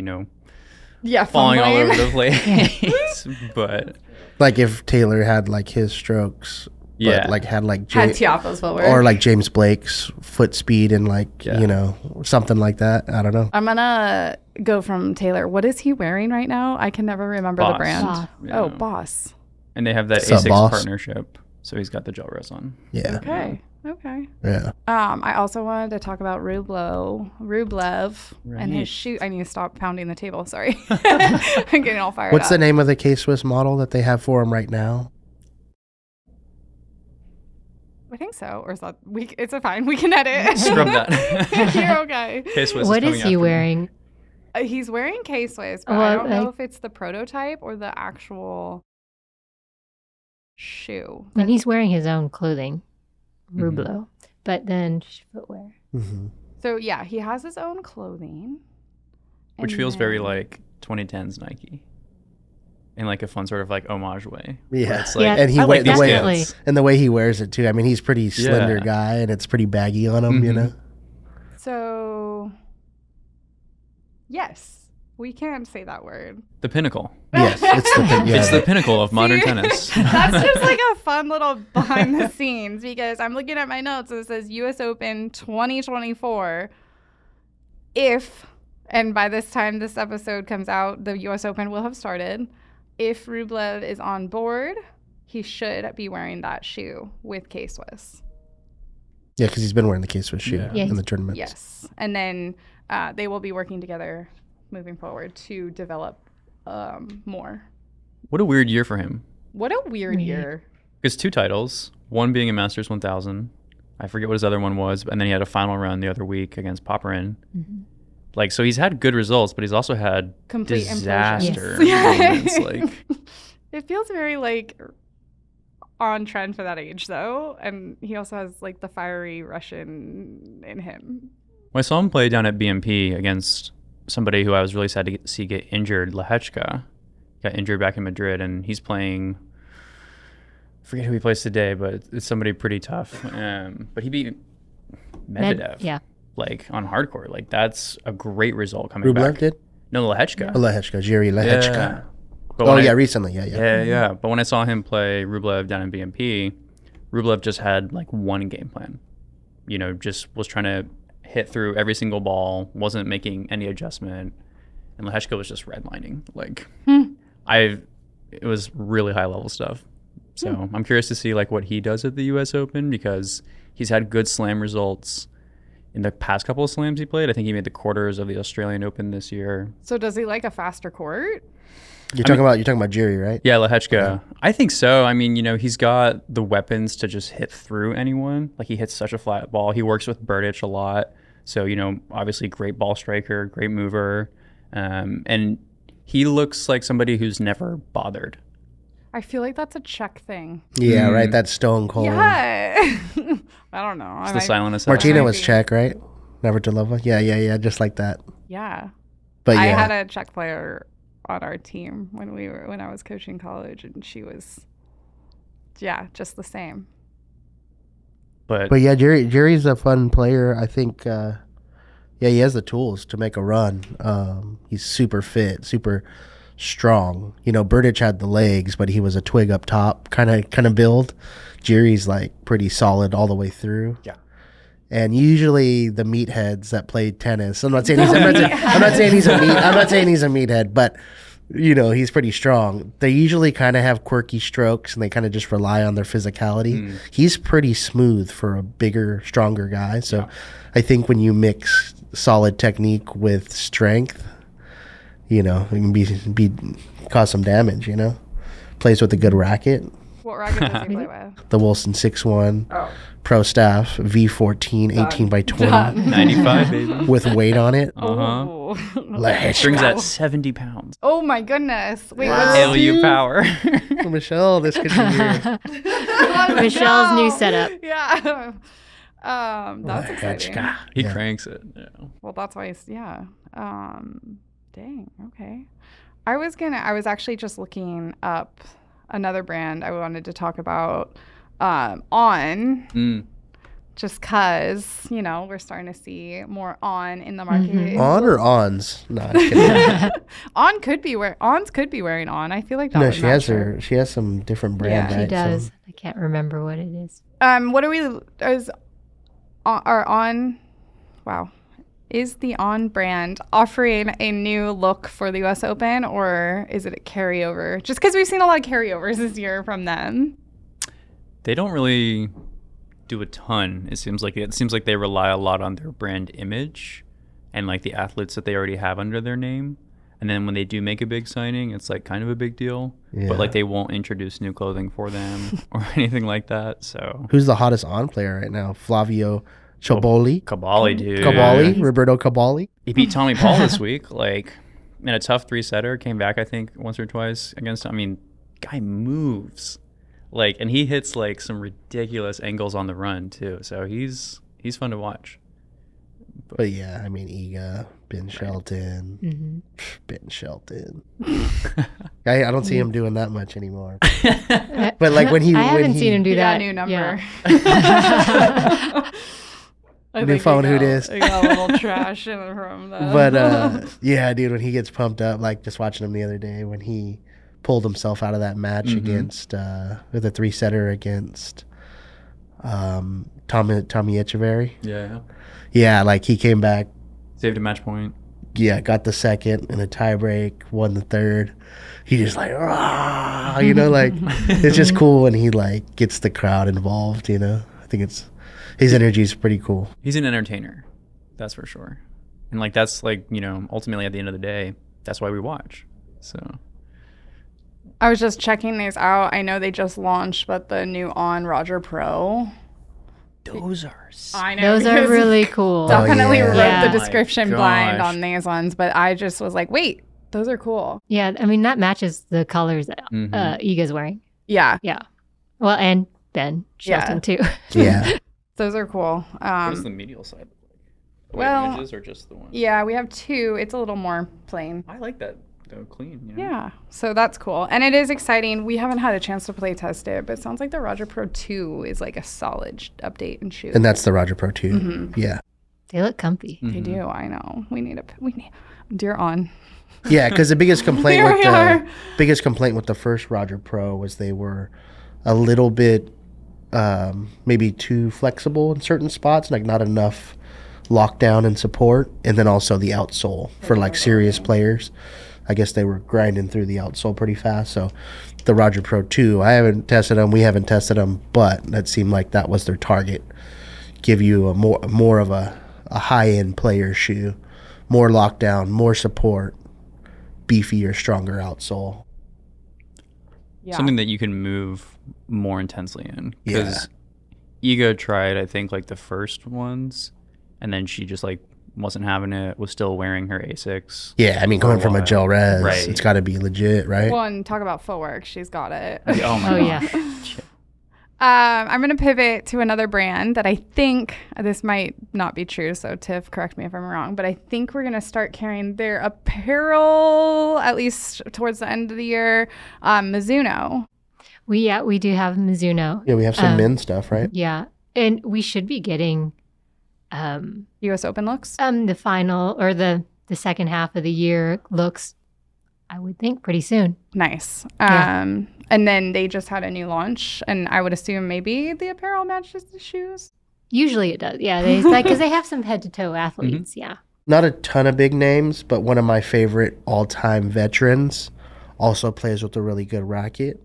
yeah, falling all fumbling. over the place. But like if Taylor had like his strokes, Yeah. but like had like Had Tiafoe's footwork. or like James Blake's foot speed and like, Yeah. something like that. I don't know. I'm gonna go from Taylor. What is he wearing right now? I can never remember the Boss. brand. Boss. Yeah. Oh, Boss. And they have that Sup, A6 boss? partnership. So he's got the gel res on. Yeah. Okay. Okay. Yeah. I also wanted to talk about Rublev and Right. his shoe. I need to stop pounding the table. Sorry. I'm getting all fired What's up. the name of the K-Swiss model that they have for him right now? I think so. Or is that it's a fine. We can edit. Scrub that. You're okay. K-Swiss What coming is after he me. wearing? He's wearing K-Swiss, but I Well, don't know like- if it's the prototype or the actual shoe. And he's wearing his own clothing, Rublev, but then footwear. Mm-hmm. So yeah, he has his own clothing. Which And feels very then- like 2010s Nike. In like a fun sort of like homage way. where Yeah. It's like, Yeah, And he I wear like the way definitely. and the way he wears it too. I mean, he's pretty slender Yeah. guy, and it's pretty baggy on him. You Mhm. know. So yes, we can say that word. the pinnacle. Yes, it's the thing. Yeah. It's the pinnacle of modern See? tennis. That's just like a fun little behind the scenes because I'm looking at my notes and it says US Open 2024. If, and by this time this episode comes out, the US Open will have started. If Rublev is on board, he should be wearing that shoe with K-Swiss. Yeah, because he's been wearing the K-Swiss shoe Yeah. in the tournaments. Yes. And then they will be working together moving forward to develop more. What a weird year for him. What a weird Yeah. year. Because 2 titles, one being a Masters 1000. I forget what his other one was, and then he had a final run the other week against Popperin. Like, so he's had good results, but he's also had Complete disaster implosions. moments. Like, It feels very like on trend for that age though. And he also has like the fiery Russian in him. when I saw him play down at BMP against somebody who I was really sad to see get injured, Lehechka. Got injured back in Madrid, and he's playing. I forget who he plays today, but it's somebody pretty tough. But he beat Medvedev, Yeah. like on hardcore. Like, that's a great result coming Rublev back. did? No, Lehechka. Lehechka, Jiri Lehechka. Yeah. But Oh when yeah, I- recently. Yeah. yeah. But when I saw him play Rublev down in BMP, Rublev just had like one game plan. Just was trying to hit through every single ball, wasn't making any adjustment, and Lehechka was just redlining. Like, it was really high level stuff. So I'm curious to see like what he does at the U.S. Open, because he's had good slam results in the past couple of slams he played. I think he made the quarters of the Australian Open this year. So does he like a faster court? You're talking about Jerry, right? Yeah, Lehechka. I think so. I mean, he's got the weapons to just hit through anyone. Like, he hits such a flat ball. He works with Berdych a lot. So, obviously great ball striker, great mover. And he looks like somebody who's never bothered. I feel like that's a Czech thing. Yeah, right. That's stone cold. Yeah. I don't know. It's the silent assassin. Martina was Czech, right? Navratilova. Yeah, just like that. Yeah. But yeah, I had a Czech player on our team when I was coaching college, and she was, just the same. But yeah, Jerry's a fun player. I think, he has the tools to make a run. He's super fit, super strong. Berdych had the legs, but he was a twig up top kind of build. Jerry's like pretty solid all the way through. Yeah. And usually the meatheads that play tennis, I'm not saying he's a meathead, but he's pretty strong. They usually kind of have quirky strokes, and they kind of just rely on their physicality. He's pretty smooth for a bigger, stronger guy. So I think when you mix solid technique with strength, it can cause some damage. Plays with a good racket. What racket does he play with? The Wilson 6-1 Pro Staff V14 18 by 20 95, baby. with weight on it. Oh. Lehechka. Brings that 70 pounds. Oh my goodness. Wait, LU dude. power. Michelle, this could be weird. Michelle's new setup. Yeah. That's exciting. Lehechka. He cranks it. Yeah. Well, that's why dang, okay. I was actually just looking up another brand I wanted to talk about, On. Just because, we're starting to see more On in the market. On or ons? No, I'm kidding. Ons could be wearing On. I feel like that No, would she match has she has some different brand, Yeah. right? She does. So- I can't remember what it is. What are we, is the On brand offering a new look for the U.S. Open, or is it a carryover? Just because we've seen a lot of carryovers this year from them. They don't really do a ton. It seems like they rely a lot on their brand image and like the athletes that they already have under their name. And then when they do make a big signing, it's like kind of a big deal. Yeah. But like they won't introduce new clothing for them or anything like that. So Who's the hottest On player right now? Flavio Caboli? Cabali, dude. Cabali? Roberto Cabali? He beat Tommy Paul this week, like in a tough 3-setter. Came back, I think, once or twice against him. I mean, guy moves, like, and he hits like some ridiculous angles on the run too. So he's fun to watch. But yeah, I mean, Iga, Ben Shelton. Mm-hmm. Ben Shelton. I don't see him doing that much anymore. But like when he I haven't seen him do He got that. a new number. Yeah. I New think phone, he who got- dis? he got a little trash in from that. But yeah, dude, when he gets pumped up, like just watching him the other day when he pulled himself out of that match against with a 3-setter against Tommy Echeverry. Yeah. Yeah, like he came back, Saved a match point. yeah, got the second in a tie break, won the third. He just like, rah, like it's just cool when he like gets the crowd involved, I think his energy is pretty cool. He's an entertainer, that's for sure. And like that's like, ultimately at the end of the day, that's why we watch. So I was just checking these out. I know they just launched, but the new On Roger Pro. those are I know. Those are because really cool. Definitely yeah. wrote Yeah. the description Oh my blind gosh. on these ones, but I just was like, wait, those are cool. Yeah, I mean, that matches the colors that Mhm. Iga's wearing. Yeah, Yeah. Well, and Ben Shelton, too. Yeah. those are cool. What does the medial side look like? well, Images or just the one? Yeah, we have two. It's a little more plain. I like that though, clean. Yeah, so that's cool. And it is exciting. We haven't had a chance to play test it, but it sounds like the Roger Pro 2 is like a solid update and shoot. And that's the Roger Pro 2. Mm-hmm. Yeah. They look comfy. They do, I know. We need Dear On. Yeah, because the biggest complaint Here with we the are. biggest complaint with the first Roger Pro was they were a little bit maybe too flexible in certain spots, like not enough lockdown and support, and then also the outsole for like serious players. I guess they were grinding through the outsole pretty fast. So the Roger Pro 2, I haven't tested them. We haven't tested them, but that seemed like that was their target. Give you a more of a high-end player shoe, more lockdown, more support, beefier, stronger outsole. Yeah. Something that you can move more intensely in. Yeah. Because Ego tried, I think, like the first ones, and then she just like wasn't having it, was still wearing her Asics. Yeah, I mean, coming from a while. gel res, Right. it's got to be legit, right? Well, and talk about footwork. She's got it. Oh my Oh, god. yeah. I'm going to pivot to another brand that I think, this might not be true, so Tiff, correct me if I'm wrong, but I think we're going to start carrying their apparel, at least towards the end of the year, Mizuno. We do have Mizuno. Yeah, we have some men's stuff, right? Yeah. And we should be getting US Open looks. the final or the second half of the year looks, I would think, pretty soon. Nice. Yeah. And then they just had a new launch, and I would assume maybe the apparel matches the shoes. Usually it does. Yeah, they like because they have some head to toe athletes. Yeah. Not a ton of big names, but one of my favorite all-time veterans also plays with a really good racket.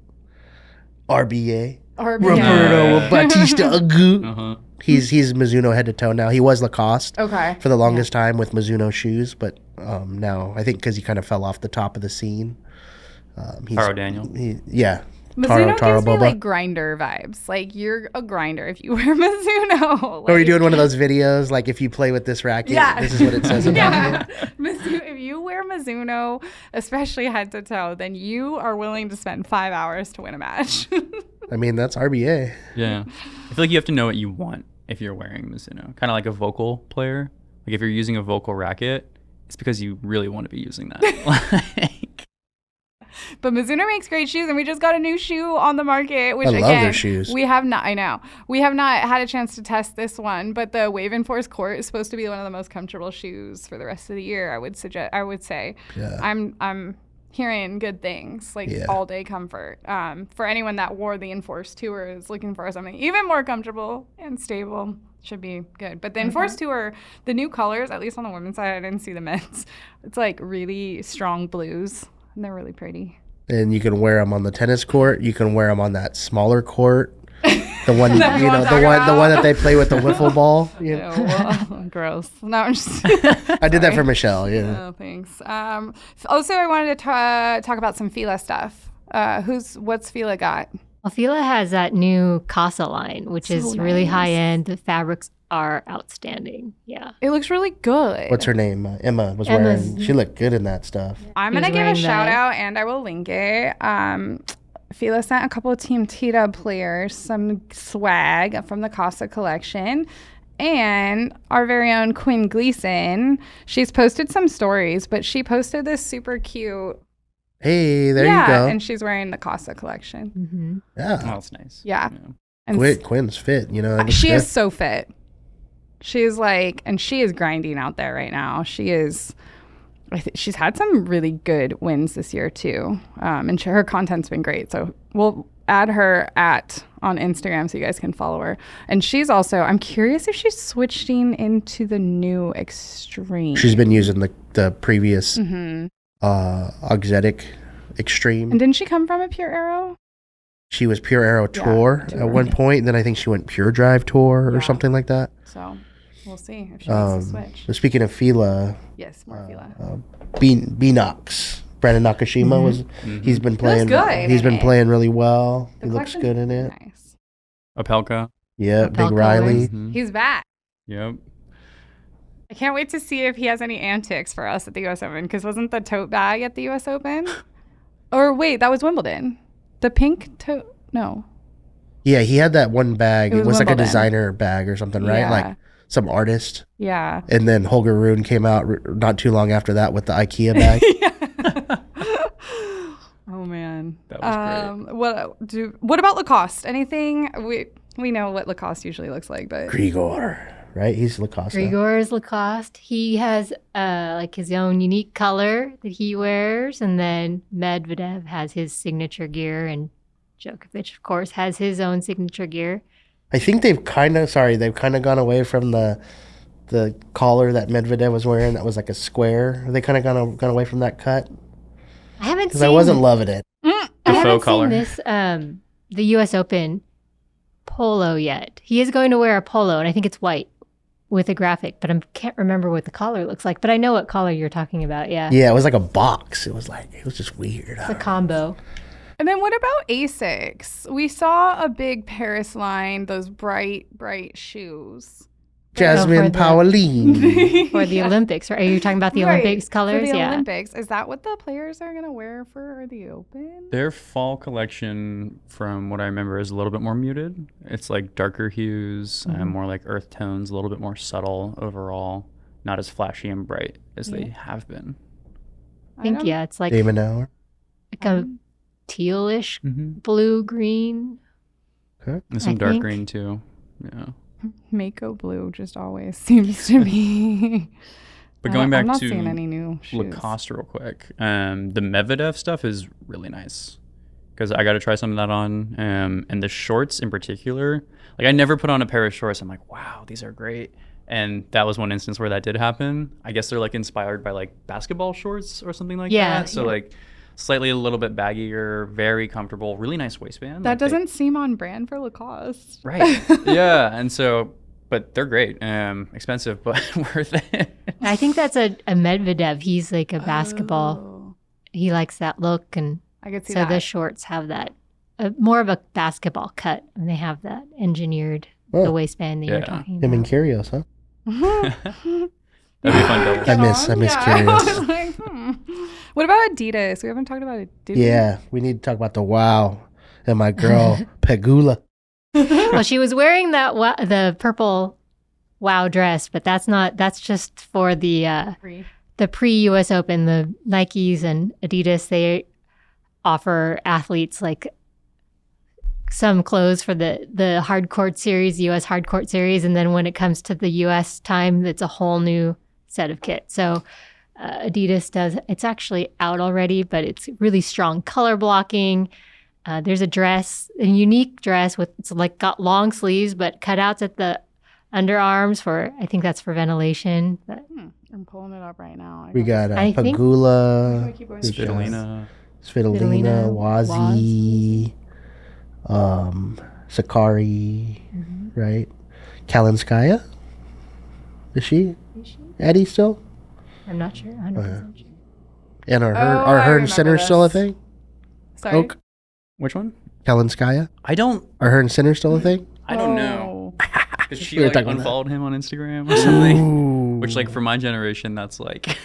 RBA. Or Roberto Batista Agu. Uh-huh. He's Mizuno head to toe now. He was Lacoste Okay. for the longest time with Mizuno shoes, but now I think because he kind of fell off the top of the scene. Taro Daniel. Yeah. Mizuno Taro gives me Boba. like grinder vibes. Like you're a grinder if you wear Mizuno. Or are you Like- doing one of those videos like if you play with this racket, Yeah. this is what it says about Yeah. you? If you wear Mizuno, especially head to toe, then you are willing to spend 5 hours to win a match. I mean, that's RBA. Yeah. I feel like you have to know what you want if you're wearing Mizuno. Kind of like a vocal player. Like if you're using a vocal racket, it's because you really want to be using that. Like, But Mizuno makes great shoes, and we just got a new shoe on the market, which I love again, their shoes. we have not. I know we have not had a chance to test this one, but the Wave Enforce Court is supposed to be one of the most comfortable shoes for the rest of the year. I would say. Yeah. I'm hearing good things, like Yeah. all day comfort. For anyone that wore the Enforce Tour is looking for something even more comfortable and stable. Should be good. But the Enforce Tour, the new colors, at least on the women's side, I didn't see the men's. It's like really strong blues. And they're really pretty. And you can wear them on the tennis court. You can wear them on that smaller court. The one, That we you know, wanna the talk one, the about? one that they play with the wiffle ball. You know? Oh, well, gross. No, I'm just. I did that for Michelle. Yeah. Oh, thanks. Also, I wanted to talk about some Fila stuff. What's Fila got? Well, Fila has that new Casa line, which is So really nice. high end. The fabrics are outstanding. Yeah. It looks really good. What's her name? Emma was Emma's- wearing. She looked good in that stuff. I'm He gonna was give a wearing shout the- out, and I will link it. Fila sent a couple of Team Tita players some swag from the Casa collection. And our very own Quinn Gleason, she's posted some stories, but she posted this super cute. Hey, there yeah, you go. and she's wearing the Casa collection. Mm-hmm. oh, Yeah. that's nice. Yeah. And Quinn's fit. You know, it looks she good. is so fit. She's like, and she is grinding out there right now. She is. She's had some really good wins this year too, and her content's been great. So we'll add her on Instagram so you guys can follow her. And she's also, I'm curious if she's switching into the new Extreme. She's been using the previous Mm-hmm. Auxetic Extreme. And didn't she come from a Pure Arrow? She was Pure Arrow Yeah, Tour Tour. at one point. And then I think she went Pure Drive Tour Yeah. or something like that. So we'll see if she makes the switch. But speaking of Fila, Yes, more Fila. Beanox. Brandon Nakashima was. He's been playing. good He's in been it. playing really well. The He looks collection's good in it. Nice. Opelka. Yeah, Big Opelka Riley. Mhm. He's back. Yep. I can't wait to see if he has any antics for us at the U.S. Open, because wasn't the tote bag at the U.S. Open? Or wait, that was Wimbledon. The pink tote? No. Yeah, he had that one bag. It It was was like a Wimbledon. designer bag or something, right? Yeah. Like some artist. Yeah. And then Holger Rune came out not too long after that with the IKEA bag. Oh man. That was great. What about Lacoste? Anything? We know what Lacoste usually looks like, but Grigor, right? He's Lacoste. now. Grigor is Lacoste. He has like his own unique color that he wears, and then Medvedev has his signature gear, and Djokovic, of course, has his own signature gear. I think they've kind of gone away from the the collar that Medvedev was wearing that was like a square? Are they kind of gone away from that cut? I haven't Because seen. I wasn't loving it. I The haven't faux collar. seen this. The U.S. Open polo yet. He is going to wear a polo, and I think it's white with a graphic, but I can't remember what the collar looks like. But I know what collar you're talking about. Yeah, Yeah, it was like a box. It was just weird. it's a combo. And then what about Asics? We saw a big Paris line, those bright shoes. Jasmine the- Pauline. For the Olympics, right? Are you talking about the Right, Olympics colors? For the Yeah. Olympics. Is that what the players are going to wear for the Open? Their fall collection, from what I remember, is a little bit more muted. It's like darker hues, more like earth tones, a little bit more subtle overall, not as flashy and bright as they have been. I think don't- yeah, it's like Damon Hour. a tealish Mm-hmm. blue green. Okay. And some I dark think- green too. Yeah. Mako blue just always seems to be. But going back I'm not to seeing any new shoes. Lacoste real quick. The Medvedev stuff is really nice because I got to try some of that on. And the shorts in particular, like I never put on a pair of shorts. I'm like, wow, these are great. And that was one instance where that did happen. I guess they're like inspired by like basketball shorts or something like Yeah, that. So yeah. like slightly a little bit baggier, very comfortable, really nice waistband. That Like, they- doesn't seem on brand for Lacoste. right. Yeah. And so, but they're great. Expensive, but worth it. I think that's a Medvedev. He's like a basketball. Oh, He likes that look, and I could see so that. the shorts have that more of a basketball cut, and they have that engineered Oh. the waistband that you're Yeah. talking Him and about. Kyrgios, huh? That'd be fun double. I miss Curious. I was like, What about Adidas? We haven't talked about it. Did we? Yeah, we need to talk about the wow and my girl Pegula. Well, she was wearing the purple wow dress, but that's just for the Free. pre-US Open. The Nikes and Adidas, they offer athletes like some clothes for the hard court series, the US hard court series, and then when it comes to the US time, it's a whole new set of kit. So Adidas does, it's actually out already, but it's really strong color blocking. There's a dress, a unique dress with, it's like got long sleeves, but cutouts at the underarms for, I think that's for ventilation. But I'm pulling it up right now. We got I think- Pegula, Keep going. Svitolina. Svitolina, Svitolina, Wazi, Sakari, Mm-hmm. right? Kalinskaya? Is she Eddie still? I'm not sure. 100% sure. And are Oh, her I and remember Sinner still a this. thing? Sorry. Oak? Which one? Kalinskaya? I don't Are her and Sinner still a thing? I don't know. Oh. Because she We were like talking about that. unfollowed him on Instagram or something. Ooh. Which like for my generation, that's like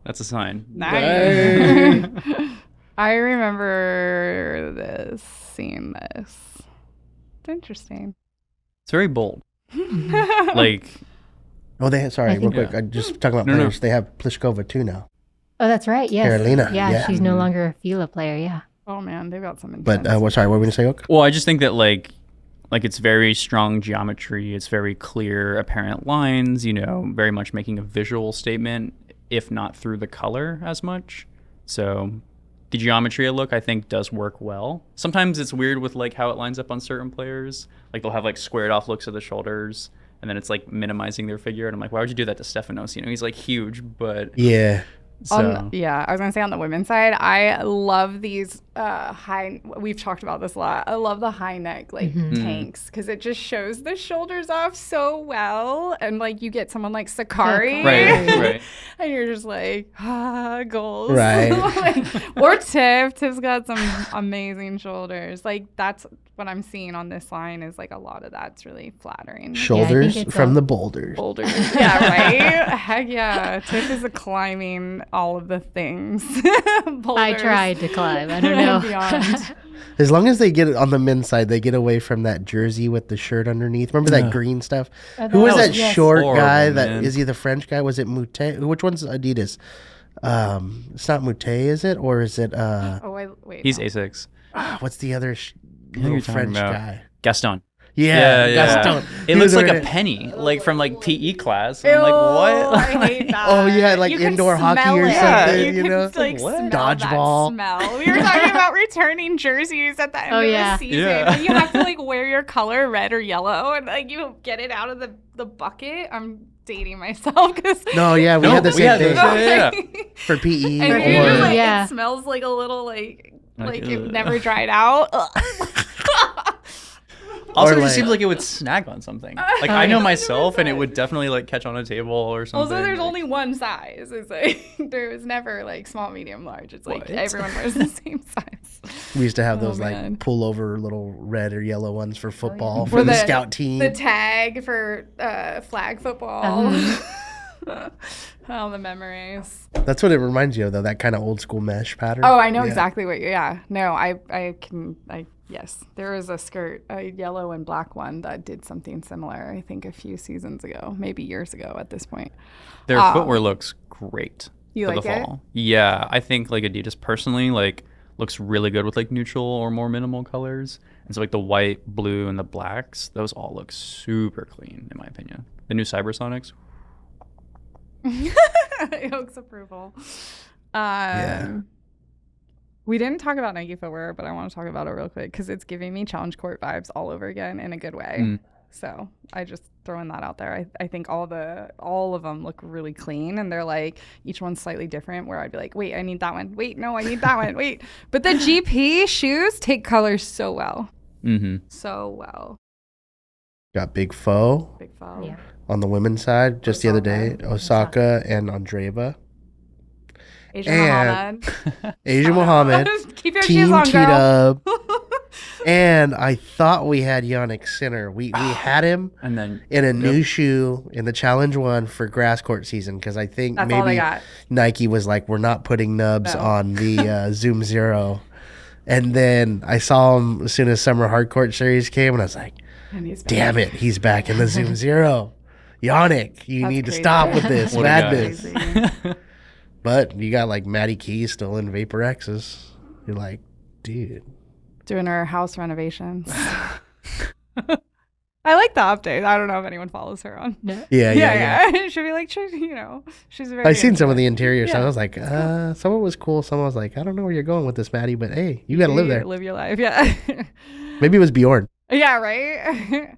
that's a sign. Nice. I remember this, seeing this. It's interesting. It's very bold. Like Oh, they sorry, I real think- quick. I just talking about No, no. players. They have Pliskova too now. Oh, that's right. Yes. Carolina, Yeah, yeah. she's no longer a Fila player. Yeah. Oh man, they've got some But intense. sorry, what were we gonna say, Oak? well, I just think that like it's very strong geometry. It's very clear, apparent lines. You know, very much making a visual statement, if not through the color as much. So the geometry of look, I think, does work well. Sometimes it's weird with like how it lines up on certain players. Like they'll have like squared off looks of the shoulders, and then it's like minimizing their figure. And I'm like, why would you do that to Stefanos? You know, he's like huge, but Yeah. so Yeah, I was gonna say on the women's side, I love these high. We've talked about this a lot. I love the high neck like tanks because it just shows the shoulders off so well, and like you get someone like Sakari, right. and you're just like goals, Right. or Tiff. Tiff's got some amazing shoulders. Like that's what I'm seeing on this line is like a lot of that's really flattering. Shoulders it's from a- the boulders. Boulders. Yeah, right? Heck yeah. Tiff is climbing all of the things. I Boulders tried to climb. I don't know. and beyond. As long as they get it on the men's side, they get away from that jersey with the shirt underneath. Remember that Yeah. green stuff? Oh, Who was that that was short horrible, guy? That man. is he the French guy? Was it Moutet? Which one's Adidas? It's not Moutet, is it? Or is it Oh, wait. he's no. Asics. what's the other I think you're little talking French about guy? Gaston. Yeah, yeah. that's dope. It He looks was like over a there. penny, like from like PE class. And I'm like, Ew, what? I hate that. Oh, yeah, like You could indoor hockey smell or it. something, you could, know? like, What? smell Dodgeball. that smell. We were talking about returning jerseys at the end Oh, of yeah. the season. Yeah. And you have to like wear your color red or yellow, and like you get it out of the bucket. I'm dating myself because No, yeah, we No, had the we same had thing those. Yeah. for PE. And For you're or, just like, Yeah. it smells like a little like it ugh. never dried out. Also, Or it just like- seems like it would snag on something. Like I know myself, and it would definitely like catch on a table or something. Also, there's like- only one size. It's like there was never like small, medium, large. It's like What? everyone wears the same size. we used to have Oh, those man. like pullover little red or yellow ones for football Or for the the- scout team. The tag for flag football. Oh, the memories. That's what it reminds you of, though, that kind of old school mesh pattern. Oh, I know Yeah. exactly what. Yeah, no, yes, there was a skirt, a yellow and black one that did something similar. I think a few seasons ago, maybe years ago at this point. Their Um, footwear looks great You for like the it? fall. Yeah, I think like Adidas personally like looks really good with like neutral or more minimal colors. And so like the white, blue, and the blacks, those all look super clean in my opinion. The new Cybersonics. Oak's approval. We didn't talk about Nike footwear, but I want to talk about it real quick because it's giving me Challenge Court vibes all over again in a good way. Mm. So I just throwing that out there. I think all of them look really clean, and they're like each one's slightly different. Where I'd be like, wait, I need that one. Wait, no, I need that one. Wait, but the GP shoes take color so well, Mm-hmm. so well. Got Big Foe Big foul. Yeah. on the women's side just the other day. Osaka. Osaka and Andreeva. Asian And- Muhammad. Asia Muhammad. Keep your shoes Team on, girl. T-Dub. And I thought we had Yannick Sinner. We had him And then in a new shoe in the Challenge 1 for grass court season because I think That's all they maybe got. Nike was like, we're not putting nubs No. on the Zoom Zero. And then I saw him as soon as Summer Hardcourt Series came, and I was like, And he's back. damn it, he's back in the Zoom Zero. Yannick, you That's need to crazy. stop with this What a guy. madness. Crazy. But you got like Maddie Keys still in Vapor X's. You're like, dude. Doing her house renovations. I like the update. I don't know if anyone follows her on. No. Yeah. She'll be like, she's very. I've seen some of into the interior stuff. Yeah. I was like, some of it was cool. Some I was like, I don't know where you're going with this, Maddie, but hey, you got to it. live there. Live your life. Yeah. Maybe it was Bjorn. Yeah, right?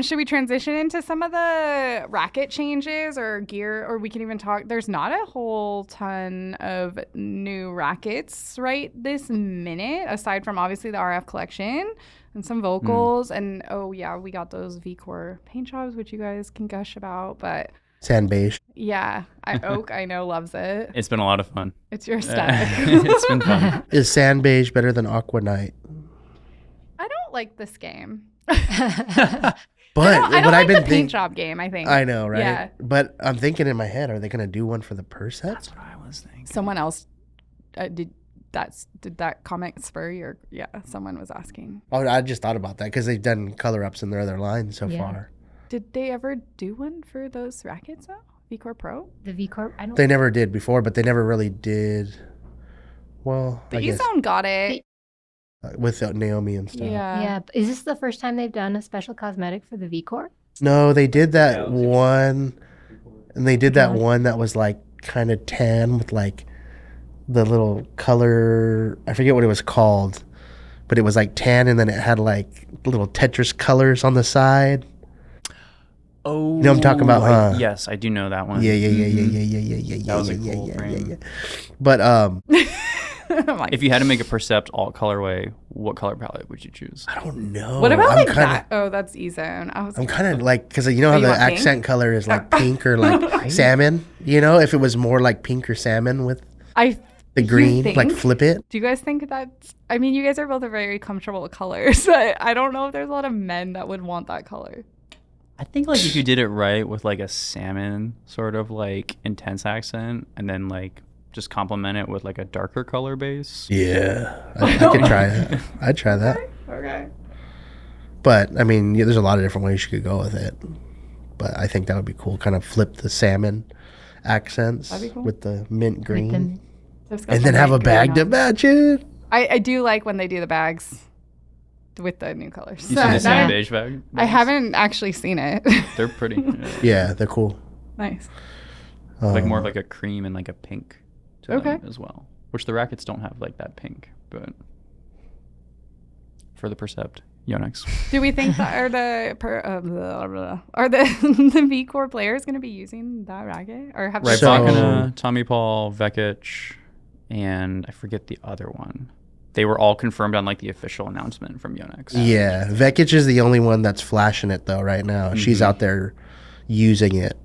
Should we transition into some of the racket changes or gear, or we can even talk? There's not a whole ton of new rackets right this minute, aside from obviously the RF collection and some vocals. And oh yeah, we got those V-Core paint jobs, which you guys can gush about. But Sand beige. yeah, Oak, I know, loves it. it's been a lot of fun. It's your aesthetic. It's been fun. Is sand beige better than Aqua Night? I don't like this game. But I don't what like I've been the paint thinking, job game, I think. I know, right? Yeah. But I'm thinking in my head, are they going to do one for the purse sets? That's what I was thinking. Someone else did that comment spur your? Yeah, someone was asking. Oh, I just thought about that because they've done color ups in their other lines so Yeah. far. Did they ever do one for those rackets though? VCore Pro? The V Corp. I don't. They never did before, but they never really did. Well, The I guess E-Zone got it. with Naomi and stuff. Yeah. Yeah. Is this the first time they've done a special cosmetic for the V Corp? No, they did that Yeah, it was one, and they did that Yeah. one that was like kind of tan with like the little color. I forget what it was called, but it was like tan, and then it had like little Tetris colors on the side. Oh, You know what I'm talking about, huh? Yes, I do know that one. Yeah, yeah, yeah, yeah, Mhm. yeah, yeah, yeah, yeah, That was a yeah, cool yeah, frame. yeah. But I'm like, If you had to make a Percept alt colorway, what color palette would you choose? I don't know. what about I'm like kinda, that? Oh, that's E-Zone. I was I'm kind of like, because you know how you the want pink? accent color is like pink or like salmon. You know, if it was more like pink or salmon with I the You green, like think? flip it. do you guys think that's I mean, you guys are both very comfortable with colors. I don't know if there's a lot of men that would want that color. I think like if you did it right with like a salmon sort of like intense accent, and then like just complement it with like a darker color base. Yeah, I could try that. I'd try that. Okay. But I mean, yeah, there's a lot of different ways you could go with it. But I think that would be cool. Kind of flip the salmon accents That'd be cool. with the mint green, them- Just got and then some have a light bag to green on. match it. I do like when they do the bags. with the new colors. You seen the sand Yeah. beige bag? I haven't actually seen it. They're pretty. Yeah, they're cool. Nice. Like more of like a cream and like a pink to Okay. them as well. Which the rackets don't have like that pink, but for the Percept, Yonex. Do we think that are the the V Core players going to be using that racket or have Right, So- Bakana, Tommy Paul, Vekic, and I forget the other one. They were all confirmed on like the official announcement from Yonex. Yeah, Vekic is the only one that's flashing it though right now. She's out there using it.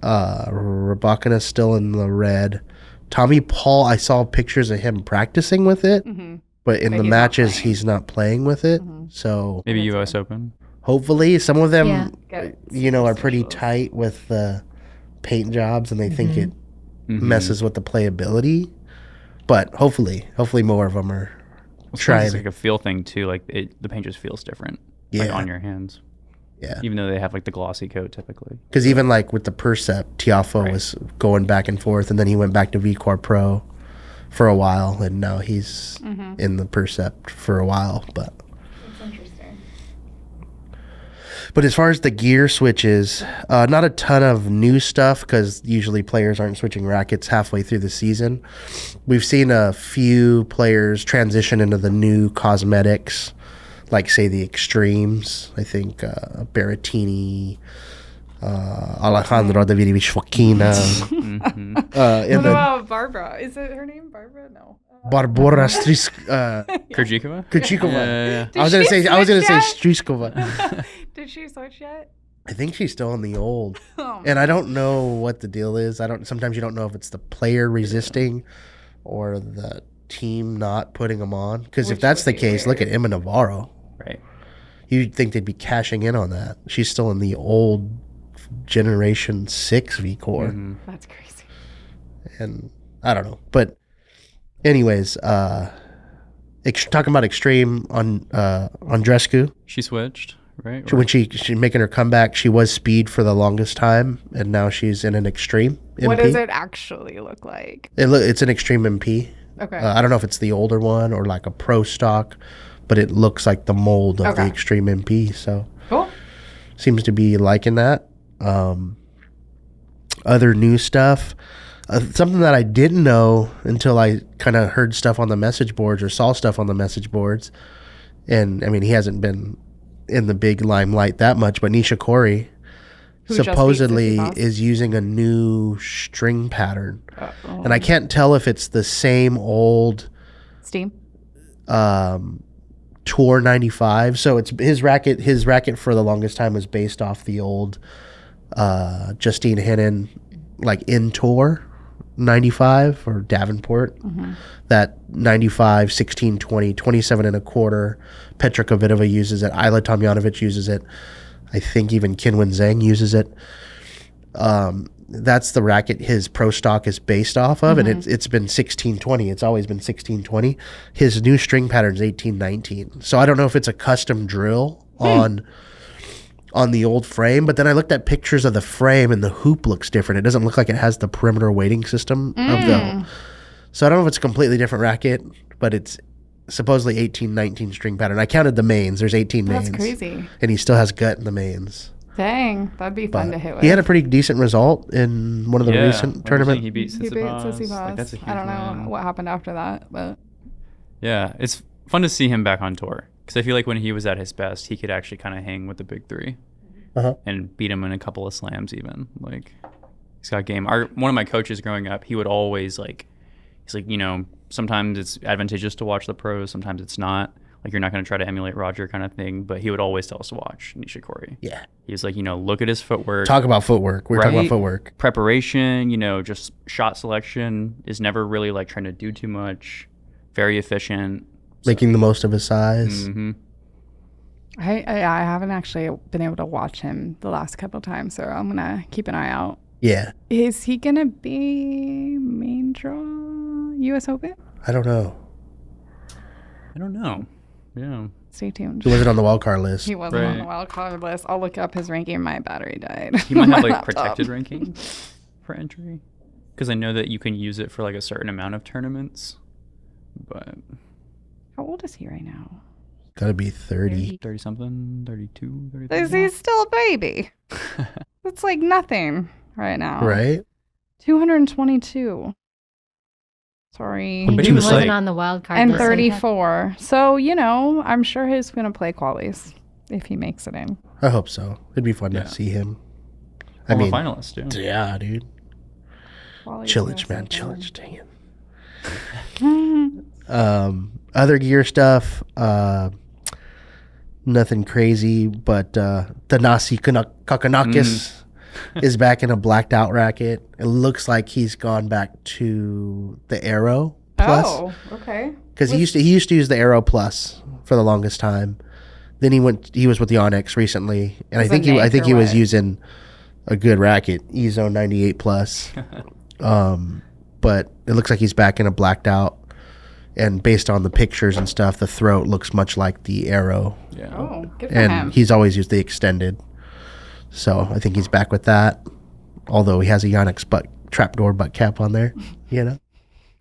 Rabakana's still in the red. Tommy Paul, I saw pictures of him practicing with it, but in But the he's not matches playing. he's not playing with it. So Maybe That's US Open. hopefully some of them, Yeah. Get are pretty socials. tight with the paint jobs, and they think it Mhm. messes with the playability. But hopefully more of them are Well, trying. It's like a feel thing too. Like the paint just feels different. Like Yeah. on your hands. Yeah, Even though they have like the glossy coat typically. because even like with the Percept, Tiafo Right. was going back and forth, and then he went back to VCore Pro for a while, and now he's in the Percept for a while. That's interesting. But as far as the gear switches, not a ton of new stuff because usually players aren't switching rackets halfway through the season. We've seen a few players transition into the new cosmetics, like say the Extremes. I think Berrettini, Alejandro Davidovich Fokina, Mhm. What and the about Barbara? Is it her name Barbara? No. Barbora Krejcikova? Krejcikova. Yeah. I was gonna she say switch yet? Striskova. Did she switch yet? I think she's still in the old. Oh, And I don't know what the deal is. Sometimes you don't know if it's the player resisting or the team not putting them on. Because if Which that's the would be case, look at Emma Navarro. Right. You'd think they'd be cashing in on that. She's still in the old Generation 6 V Core. Mhm. that's crazy. And I don't know. But anyways, talking about Extreme on Andrescu. She switched, right? When she making her comeback, she was speed for the longest time, and now she's in an Extreme MP. What does it actually look like? It's an Extreme MP. Okay. I don't know if it's the older one or like a pro stock, but it looks like the mold of the Okay. Extreme MP. So Cool. seems to be liking that. Other new stuff, something that I didn't know until I kind of heard stuff on the message boards or saw stuff on the message boards. And I mean, he hasn't been in the big limelight that much, but Nishikori Who just beat supposedly Tsitsipas. is using a new string pattern. Uh-oh. And I can't tell if it's the same old Steam. Tour 95. So it's his racket for the longest time was based off the old Justine Henin like in Tour 95 or Davenport. That 95, 16, 20, 27 and a quarter. Petra Kvitova uses it. Ayla Tomljanovic uses it. I think even Qinwen Zhang uses it. That's the racket his pro stock is based off of, and it's been 1620. It's always been 1620. His new string pattern is 1819. So I don't know if it's a custom drill on the old frame, but then I looked at pictures of the frame and the hoop looks different. It doesn't look like it has the perimeter weighting system of the. So I don't know if it's a completely different racket, but it's supposedly 1819 string pattern. I counted the mains. There's 18 mains. That's crazy. And he still has gut in the mains. Dang, that'd be fun to hit with. He had a pretty decent result in one of the Yeah, recent like tournaments. He beat He beat Tsitsipas. Tsitsipas. Like, that's a huge I don't know win. what happened after that, but Yeah, it's fun to see him back on tour because I feel like when he was at his best, he could actually kind of hang with the big three Uh-huh. and beat him in a couple of slams. Even like he's got game. One of my coaches growing up, he would always he's like, sometimes it's advantageous to watch the pros, sometimes it's not. Like you're not going to try to emulate Roger kind of thing, but he would always tell us to watch Nishikori. Yeah. He's like, look at his footwork. Talk about footwork. We're talking about Right? footwork. Preparation, just shot selection is never really like trying to do too much. Very efficient. Making the most of his size. Hmm. I haven't actually been able to watch him the last couple times, so I'm gonna keep an eye out. Yeah. Is he gonna be main draw U.S. Open? I don't know. I don't know. Yeah. Stay tuned. He wasn't on the wild card list. He wasn't on the Right. wild card list. I'll look up his ranking. My battery died. He might My have like laptop. protected ranking for entry. Because I know that you can use it for like a certain amount of tournaments. But How old is he right now? Gotta be 30. 30 something, 32, 33. He's still a baby. That's like nothing right now. Right? 222. Sorry. But But He he was wasn't like- on the wild card. And list, so he had- 34. So, you know, I'm sure he's going to play qualies if he makes it in. I hope so. It'd be fun Yeah. to see him. I Former mean, finalist, too. yeah, dude. Qualies Chilich, USA man. forward. Chilich, dang it. Other gear stuff, nothing crazy, but Thanasi Kakanakis is back in a blacked out racket. It looks like he's gone back to the Aero Plus Oh, okay. because he used to use the Aero Plus for the longest time. Then he was with the Onyx recently, and I Was it think Nike I think or he was what? using a good racket, Ezone 98 Plus. But it looks like he's back in a blacked out. And based on the pictures and stuff, the throat looks much like the Arrow. Yeah. Oh, good for And him. he's always used the extended. So I think he's back with that. Although he has a Yonex trapdoor butt cap on there, you know?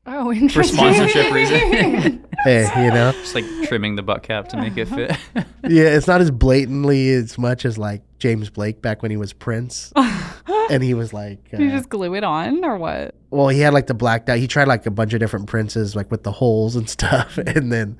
Oh, For interesting. sponsorship reason. Hey, you know? Just like trimming the butt cap to make it fit. Yeah, it's not as blatantly as much as like James Blake back when he was Prince. And he was like, Did you just glue it on or what? well, he had like the blacked out. He tried like a bunch of different Princes, like with the holes and stuff. And then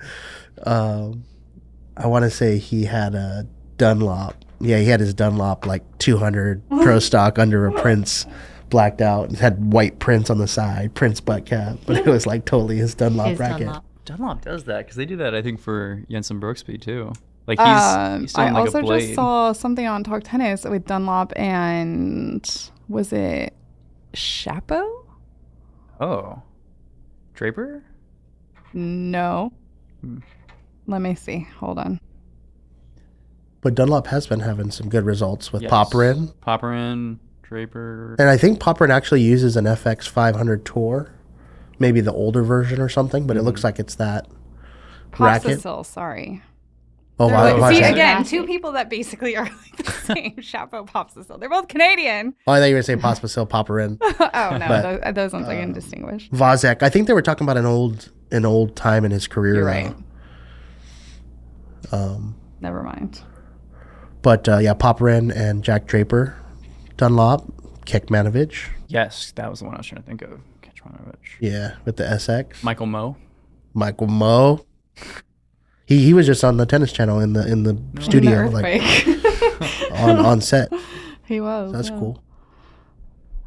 I want to say he had a Dunlop. Yeah, he had his Dunlop like 200 Pro Stock under a Prince blacked out. It had white Prince on the side, Prince butt cap. But it was like totally his Dunlop his racket. Dunlop. Dunlop does that because they do that, I think, for Jensen Brooksby, too. Like, he's still I on like also a blade. just saw something on Talk Tennis with Dunlop and was it Chapeau? Oh. Draper? No. Hmm. Let me see. Hold on. But Dunlop has been having some good results with Yes. Popperin. Popperin, Draper. And I think Popperin actually uses an FX 500 Tour. Maybe the older version or something, but it looks like it's that racket. Popsicle, sorry. Oh, They're wow. like- wow, see, wow. again, Racket. two people that basically are like the same. Chapeau, Popsicle. They're both Canadian. Oh, I thought you were saying Pospisil, Popperin. Oh, no. But, those ones I can distinguish. Vazek. I think they were talking about an old time in his career. You're though. right. Never mind. But yeah, Popperin and Jack Draper, Dunlop, Kekmanovic. Yes, that was the one I was trying to think of. Kecmanovic. Yeah, with the SX. Michael Moe. Michael Moe. He was just on the tennis channel in the studio, In the like earthquake. on set. He was. That's yeah. cool.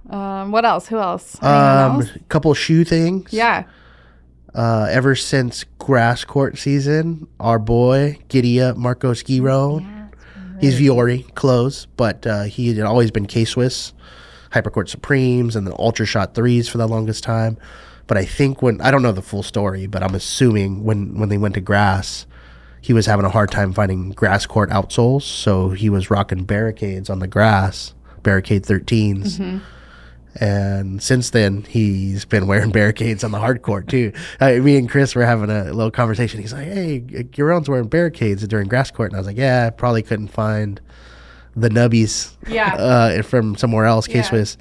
What else? Who else? Anyone else? Couple shoe things. Yeah. Ever since grass court season, our boy Giddy Up Marcos Giron. He's Viore close, but he had always been K-Swiss, Hypercourt Supremes, and the Ultra Shot 3s for the longest time. But I think I don't know the full story, but I'm assuming when they went to grass, he was having a hard time finding grass court outsoles, so he was rocking Barricades on the grass, Barricade 13s. And since then, he's been wearing Barricades on the hard court too. Me and Chris were having a little conversation. He's like, "Hey, Giron's wearing Barricades during grass court," and I was like, "Yeah, I probably couldn't find the nubbies from somewhere else, Yeah. K-Swiss."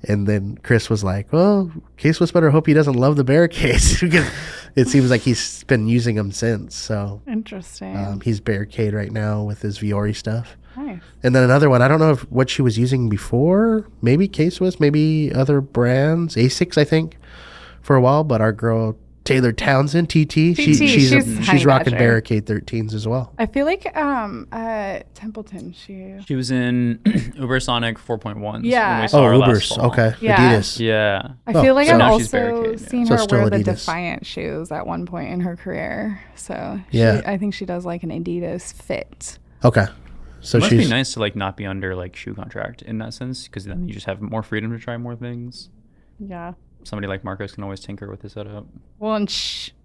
And then Chris was like, "Well, K-Swiss better hope he doesn't love the Barricades because it seems like he's been using them since." So Interesting. he's Barricade right now with his Viore stuff. Nice. And then another one, I don't know what she was using before. Maybe K-Swiss, maybe other brands. Asics, I think, for a while. But our girl Taylor Townsend, TT, she's Honey rocking Badger. Barricade 13s as well. I feel like at Templeton She was in Ubersonic 4.1s. Yeah. When we Oh, saw her last Ubers. fall. Okay. Yeah. Adidas. Yeah. I Oh, feel like so I've now she's also Barricade, yeah. seen So her still wear the Adidas. Defiant shoes at one point in her career. So Yeah. I think she does like an Adidas fit. Okay. So It must she's be nice to like not be under like shoe contract in that sense, because then you just have more freedom to try more things. Yeah. Somebody like Marcos can always tinker with the setup. Well, and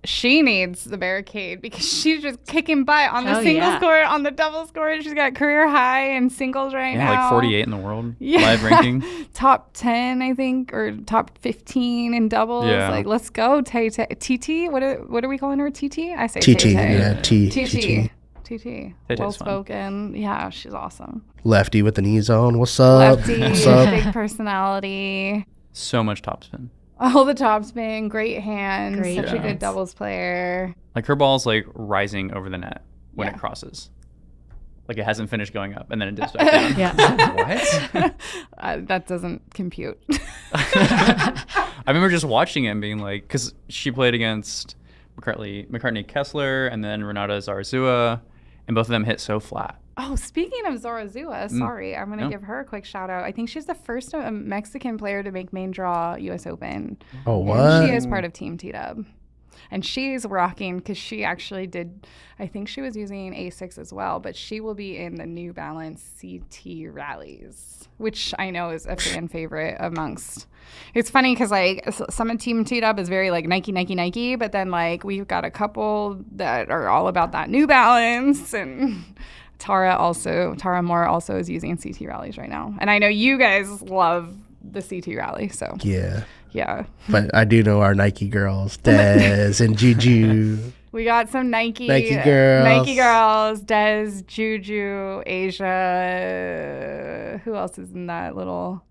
she needs the Barricade because she's just kicking butt on the Oh, singles yeah. court, on the doubles court. She's got career high in singles right Yeah, now. like 48 in the world Yeah. live ranking. Top 10, I think, or top 15 in doubles. Yeah. Like, let's go, TT. What are we calling her? TT? I say TT. Tay-Tay. Yeah, TT. TT. TT. Tay-Tay's Well fun. spoken. Yeah, she's awesome. Lefty with the knee zone. What's up? Lefty, What's up? big personality. So much topspin. All the topspin, great hands, Great such a good hands. doubles player. Like her ball's like rising over the net. when Yeah. it crosses. Like it hasn't finished going up and then it dips back down. Yeah. What? That doesn't compute. I remember just watching it and being like, because she played against McCartney Kessler and then Renata Zarazua, and both of them hit so flat. Oh, speaking of Zarazua, sorry, I'm going to No. give her a quick shout out. I think she's the first Mexican player to make main draw U.S. Open. Oh, And what? she is part of Team T-Dub. And she's rocking because she actually did, I think she was using A6 as well, but she will be in the New Balance CT rallies, which I know is a fan favorite amongst. It's funny because like some of Team T-Dub is very like Nike, but then like we've got a couple that are all about that New Balance, and Tara Moore also is using CT rallies right now. And I know you guys love the CT rally, so Yeah. yeah. But I do know our Nike girls, Dez and Juju. We got some Nike girls. Des, Juju, Asia. Who else is in that little?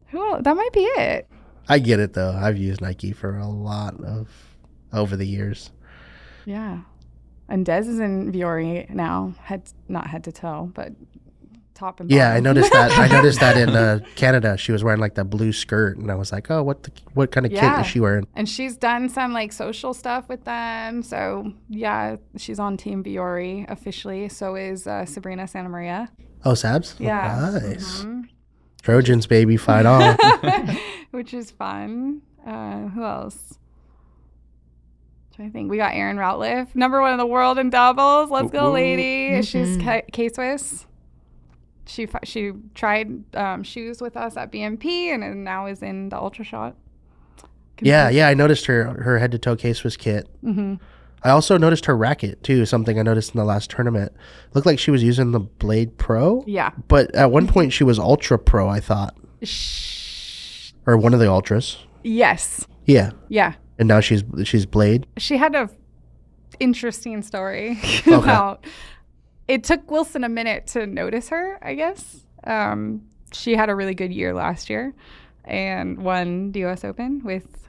Who else? That might be it. I get it though. I've used Nike for a lot of over the years. Yeah. And Des is in Viore now, not head to toe, but top and bottom. Yeah, I noticed that. I noticed that in Canada, she was wearing like that blue skirt, and I was like, "Oh, what kind of kit Yeah. is she wearing?" And she's done some like social stuff with them. So yeah, she's on Team Viore officially. So is Sabrina Santa Maria. Oh, Sabs. Yeah. Nice. Mhm. Trojans, baby, fight on. Which is fun. Who else? I think we got Erin Routliffe, #1 in the world in doubles. Let's go, Ooh. lady. She's Mhm. K-Swiss. She tried shoes with us at BMP and now is in the Ultra Shot. Yeah. I noticed her head to toe K-Swiss kit. Mm-hmm. I also noticed her racket too. Something I noticed in the last tournament. Looked like she was using the Blade Pro. Yeah. But at one point she was Ultra Pro, I thought, or one of the Ultras. Yes. Yeah. Yeah. And now she's Blade. She had a interesting story about. It took Wilson a minute to notice her, I guess. She had a really good year last year and won the U.S. Open with.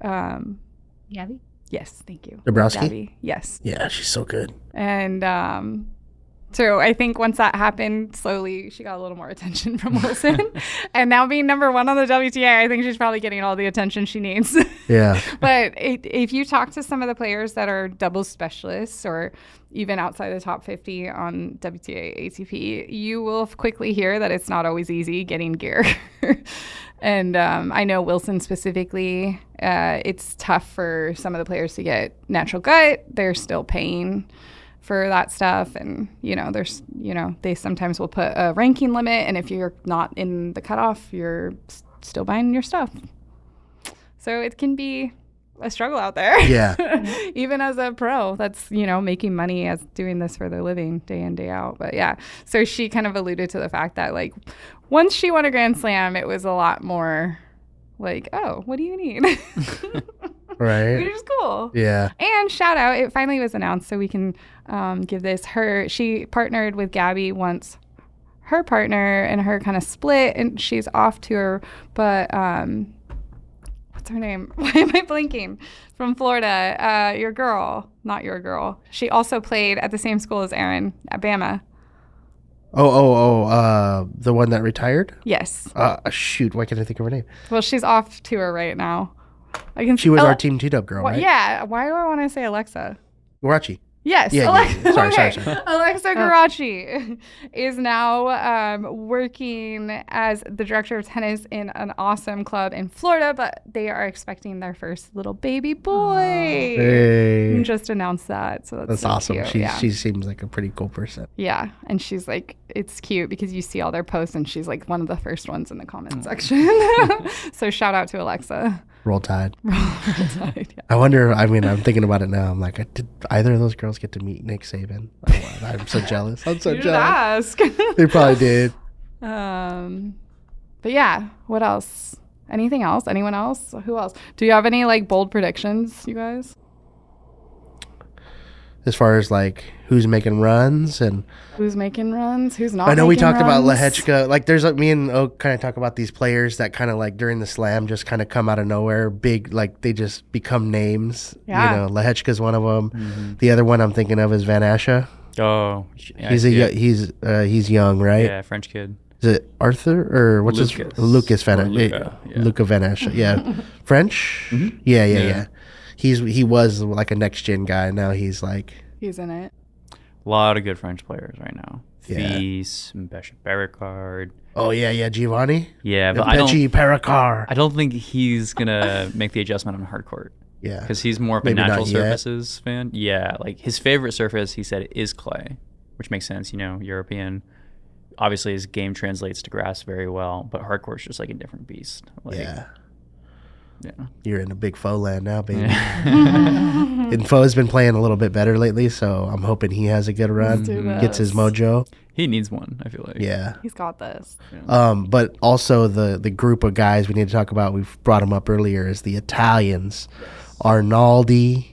Gabby? Yes, thank you. Dabrowski? Gabby, yes. Yeah, she's so good. And so I think once that happened, slowly she got a little more attention from Wilson. And now being #1 on the WTA, I think she's probably getting all the attention she needs. Yeah. But if you talk to some of the players that are doubles specialists or even outside the top 50 on WTA, ATP, you will quickly hear that it's not always easy getting gear. And I know Wilson specifically, it's tough for some of the players to get natural gut. They're still paying for that stuff. And, they sometimes will put a ranking limit. And if you're not in the cutoff, you're still buying your stuff. So it can be a struggle out there. Yeah. Even as a pro that's, making money as doing this for their living day in, day out. But yeah, so she kind of alluded to the fact that like once she won a Grand Slam, it was a lot more like, oh, what do you need? Right. Which is cool. Yeah. And shout out, it finally was announced, so we can give this. She partnered with Gabby once. Her partner and her kind of split, and she's off tour. But what's her name? Why am I blinking? From Florida, your girl, not your girl. She also played at the same school as Erin at Bama. The one that retired? Yes. Shoot, why can't I think of her name? Well, she's off tour right now. She was our Team T-Dub girl, right? Yeah. Why do I want to say Alexa? Guarachi. Yes. Yeah, Alexa, Sorry. Alexa Garachi is now working as the director of tennis in an awesome club in Florida, but they are expecting their first little baby boy. Hey. Just announced that. So that's so awesome. cute. She seems like a pretty cool person. Yeah. And she's like, it's cute because you see all their posts and she's like one of the first ones in the comment section. So shout out to Alexa. Roll Tide. Yeah. I wonder, I'm thinking about it now. I'm like, did either of those girls get to meet Nick Saban? I'm so jealous. I'm so You should jealous. ask. They probably did. But yeah, what else? Anything else? Anyone else? Who else? Do you have any like bold predictions, you guys? as far as like who's making runs. And Who's making runs? Who's not? I know we making talked about runs? Lehechka. Like there's like me and Oak kind of talk about these players that kind of like during the slam just kind of come out of nowhere, big, like they just become names. Yeah. You know, Lehechka's one of them. The other one I'm thinking of is Van Asche. Oh, yeah, I He's see it. he's young, right? Yeah, French kid. Is it Arthur or what's his Lucas. Lucas Van Or Asche? Luca, yeah. Luca Van Asche. Yeah, French. Mhm. Yeah. Yeah. He was like a next gen guy. Now he's like He's in it. A lot of good French players right now. Yeah. Thies, Mbesha Bericard. Giovanni. Yeah, but Mpechi Pericard. I don't think he's gonna make the adjustment on hard court Yeah, because he's more of Maybe a not natural yet. surfaces fan. Yeah, like his favorite surface, he said, is clay, which makes sense. You know, European. Obviously, his game translates to grass very well, but hard court's just like a different beast. Like, yeah. yeah. You're in a big foe land now, baby. Yeah. And Foe's been playing a little bit better lately, so I'm hoping he has a good run, do gets his this. mojo. He needs one. I feel like. Yeah. He's got this. But also the group of guys we need to talk about, we've brought them up earlier, is the Italians. Arnaldi,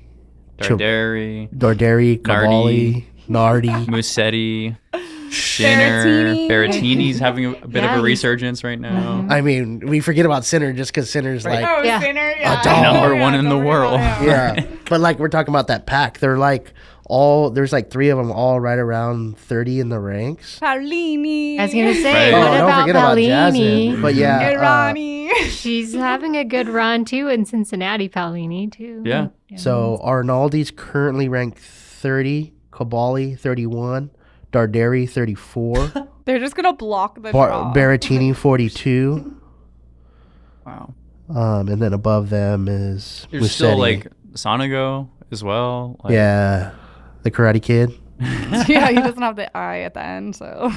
Darderi, Dorderi, Cavalli, Nardi. Musetti, Sinner, Berrettini. Berrettini's having a bit Yeah, of a he's- resurgence right now. I mean, we forget about Sinner just because Sinner's Right. like, Oh, Yeah. Sinner. Yeah. dog. Number Yeah, one in the don't worry world. about him. yeah. But like we're talking about that pack, they're like there's like 3 of them all right around 30 in the ranks. Paolini. I was gonna say, Right. what don't about forget about Paolini? Jasmine. But yeah, Irani. She's having a good run too in Cincinnati, Paolini too. Yeah. so Arnaldi's currently ranked 30, Cavalli 31, Darderi 34, They're just gonna block the draw. Berrettini 42, Wow. and then above them is There's still Musetti. like Sonego as well. Like, yeah, the Karate Kid. Yeah, he doesn't have the I at the end, so.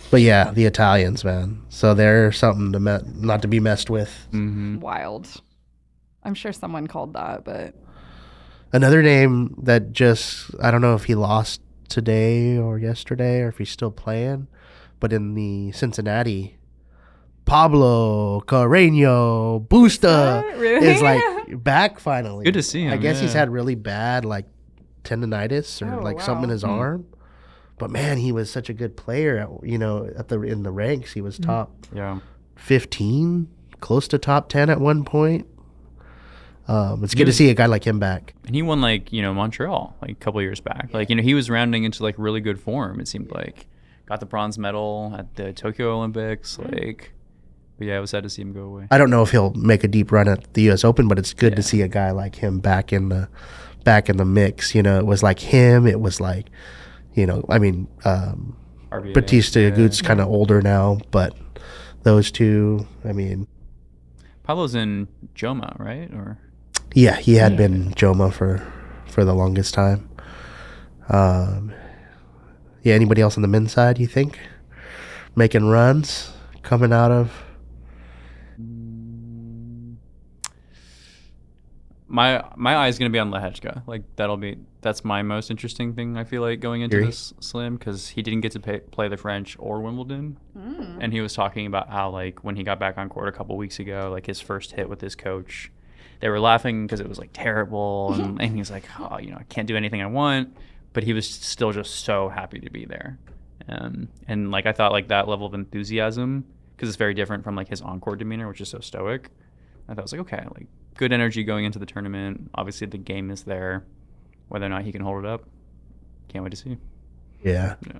But yeah, the Italians, man. So they're something to not to be messed with. mhm. Wild. I'm sure someone called that, but Another name that just, I don't know if he lost today or yesterday or if he's still playing, but in the Cincinnati, Pablo Carreño Busta What? Really? is like back finally. Good to see him, I guess he's yeah. had really bad like tendonitis or Oh, like something in wow. his arm. But man, he was such a good player. In the ranks, he was top Yeah. 15, close to top 10 at one point. It's good to see a guy like him back. And he won like, Montreal like a couple years back. Like, he was rounding into like really good form, it seemed like. Got the bronze medal at the Tokyo Olympics. Like, but yeah, it was sad to see him go away. I don't know if he'll make a deep run at the U.S. Open, but it's good to Yeah. see a guy like him back in the mix. You know, it was like him. It was like, RBA, Batista yeah. Agut's kind of older now, but those two, I mean, Pablo's in Joma, right? Or yeah, he had been Joma for the longest time. Yeah, anybody else on the men's side, you think? Making runs, coming out of... my eye's gonna be on Lehechka. Like that's my most interesting thing. I feel like going into Agree. this slam because he didn't get to play the French or Wimbledon, and he was talking about how like when he got back on court a couple weeks ago, like his first hit with his coach, they were laughing because it was like terrible, and he's like, oh, I can't do anything I want, but he was still just so happy to be there, and like I thought like that level of enthusiasm because it's very different from like his on-court demeanor, which is so stoic. I thought I was like, okay, like good energy going into the tournament. Obviously, the game is there. Whether or not he can hold it up, can't wait to see. Yeah. Yeah.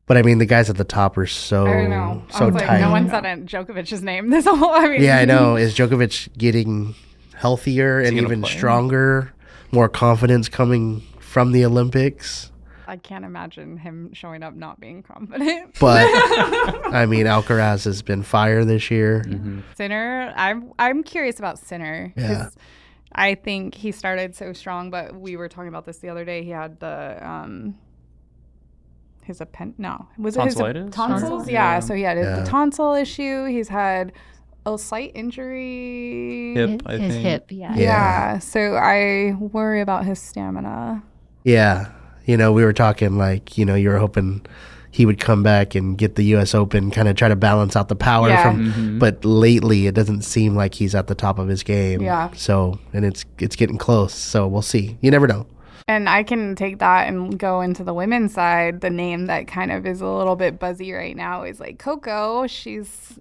But I mean, the guys at the top are so I don't know. I so was like, tight. no one said Djokovic's name this whole. I mean, Yeah, I know. Is Djokovic getting healthier and he gonna even play? stronger? More confidence coming from the Olympics? I can't imagine him showing up not being confident. But I mean, Alcaraz has been fire this year. Sinner, I'm curious about Sinner Yeah. because I think he started so strong, but we were talking about this the other day. He had the his was it his Tonsillitis? tonsils? Yeah. Yeah, so he had Yeah. the tonsil issue. He's had a slight injury. Hip, I His think. hip, yeah. Yeah, so I worry about his stamina. Yeah. We were talking like, you were hoping he would come back and get the U.S. Open, kind of try to balance out the power Yeah. from. But lately, it doesn't seem like he's at the top of his game. Yeah. So, and it's getting close. So we'll see. You never know. And I can take that and go into the women's side. The name that kind of is a little bit buzzy right now is like Coco. She's,